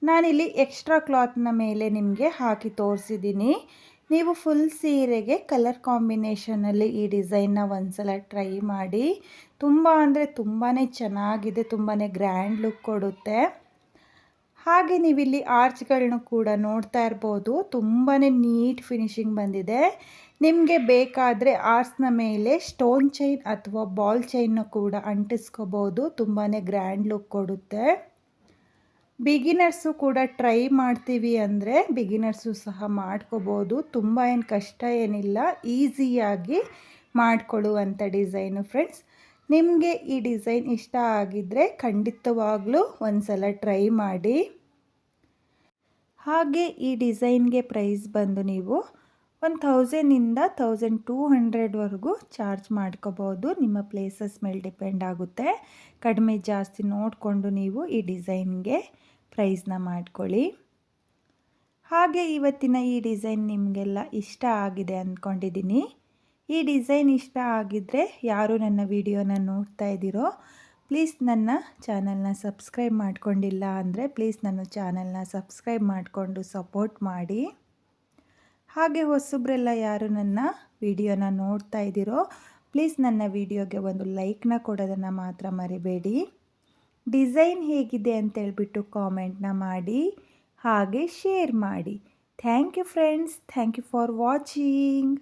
ನಾನಿಲ್ಲಿ ಎಕ್ಸ್ಟ್ರಾ ಕ್ಲಾತ್ನ ಮೇಲೆ ನಿಮಗೆ ಹಾಕಿ ತೋರಿಸಿದ್ದೀನಿ. ನೀವು ಫುಲ್ ಸೀರೆಗೆ ಕಲರ್ ಕಾಂಬಿನೇಷನಲ್ಲಿ ಈ ಡಿಸೈನ್ನ ಒಂದ್ಸಲ ಟ್ರೈ ಮಾಡಿ. ತುಂಬ ಅಂದರೆ ತುಂಬಾ ಚೆನ್ನಾಗಿದೆ, ತುಂಬಾ ಗ್ರ್ಯಾಂಡ್ ಲುಕ್ ಕೊಡುತ್ತೆ. ಹಾಗೆ ನೀವಿಲ್ಲಿ ಆರ್ಚ್ಗಳನ್ನೂ ಕೂಡ ನೋಡ್ತಾ ಇರ್ಬೋದು, ತುಂಬಾ ನೀಟ್ ಫಿನಿಶಿಂಗ್ ಬಂದಿದೆ. ನಿಮಗೆ ಬೇಕಾದರೆ ಆರ್ಚ್ನ ಮೇಲೆ ಸ್ಟೋನ್ ಚೈನ್ ಅಥವಾ ಬಾಲ್ ಚೈನ್ನು ಕೂಡ ಅಂಟಿಸ್ಕೋಬೋದು. ತುಂಬಾ ಗ್ರ್ಯಾಂಡ್ ಲುಕ್ ಕೊಡುತ್ತೆ. ಬಿಗಿನರ್ಸು ಕೂಡ ಟ್ರೈ ಮಾಡ್ತೀವಿ ಅಂದರೆ ಬಿಗಿನರ್ಸು ಸಹ ಮಾಡ್ಕೋಬೋದು. ತುಂಬ ಏನು ಕಷ್ಟ ಏನಿಲ್ಲ, ಈಸಿಯಾಗಿ ಮಾಡಿಕೊಳ್ಳುವಂಥ ಡಿಸೈನು ಫ್ರೆಂಡ್ಸ್. ನಿಮಗೆ ಈ ಡಿಸೈನ್ ಇಷ್ಟ ಆಗಿದ್ದರೆ ಖಂಡಿತವಾಗ್ಲೂ ಒಂದ್ಸಲ ಟ್ರೈ ಮಾಡಿ. ಹಾಗೆ ಈ ಡಿಸೈನ್ಗೆ ಪ್ರೈಸ್ ಬಂದು ನೀವು 1000ಇಂದ 1200ವರೆಗೂ ಚಾರ್ಜ್ ಮಾಡ್ಕೋಬೋದು. ನಿಮ್ಮ ಪ್ಲೇಸಸ್ ಮೇಲೆ ಡಿಪೆಂಡ್ ಆಗುತ್ತೆ. ಕಡಿಮೆ ಜಾಸ್ತಿ ನೋಡಿಕೊಂಡು ನೀವು ಈ ಡಿಸೈನ್ಗೆ ಪ್ರೈಸ್ನ ಮಾಡ್ಕೊಳ್ಳಿ. ಹಾಗೆ ಇವತ್ತಿನ ಈ ಡಿಸೈನ್ ನಿಮಗೆಲ್ಲ ಇಷ್ಟ ಆಗಿದೆ ಅಂದ್ಕೊಂಡಿದ್ದೀನಿ. ಈ ಡಿಸೈನ್ ಇಷ್ಟ ಆಗಿದ್ದರೆ ಯಾರು ನನ್ನ ವಿಡಿಯೋನ ನೋಡ್ತಾ ಇದ್ದೀರೋ ಪ್ಲೀಸ್ ನನ್ನ ಚಾನಲ್ನ ಸಬ್ಸ್ಕ್ರೈಬ್ ಮಾಡ್ಕೊಂಡಿಲ್ಲ ಅಂದರೆ ಪ್ಲೀಸ್ ನನ್ನ ಚಾನಲ್ನ ಸಬ್ಸ್ಕ್ರೈಬ್ ಮಾಡಿಕೊಂಡು ಸಪೋರ್ಟ್ ಮಾಡಿ. ಹಾಗೆ ಹೊಸಬ್ರೆಲ್ಲ ಯಾರು ನನ್ನ ವಿಡಿಯೋನ ನೋಡ್ತಾ ಇದ್ದೀರೋ ಪ್ಲೀಸ್ ನನ್ನ ವಿಡಿಯೋಗೆ ಒಂದು ಲೈಕ್ನ ಕೊಡೋದನ್ನು ಮಾತ್ರ ಮರಿಬೇಡಿ. ಡಿಸೈನ್ ಹೇಗಿದೆ ಅಂತೇಳ್ಬಿಟ್ಟು ಕಾಮೆಂಟ್ನ ಮಾಡಿ, ಹಾಗೆ ಶೇರ್ ಮಾಡಿ. Thank you friends. Thank you for watching.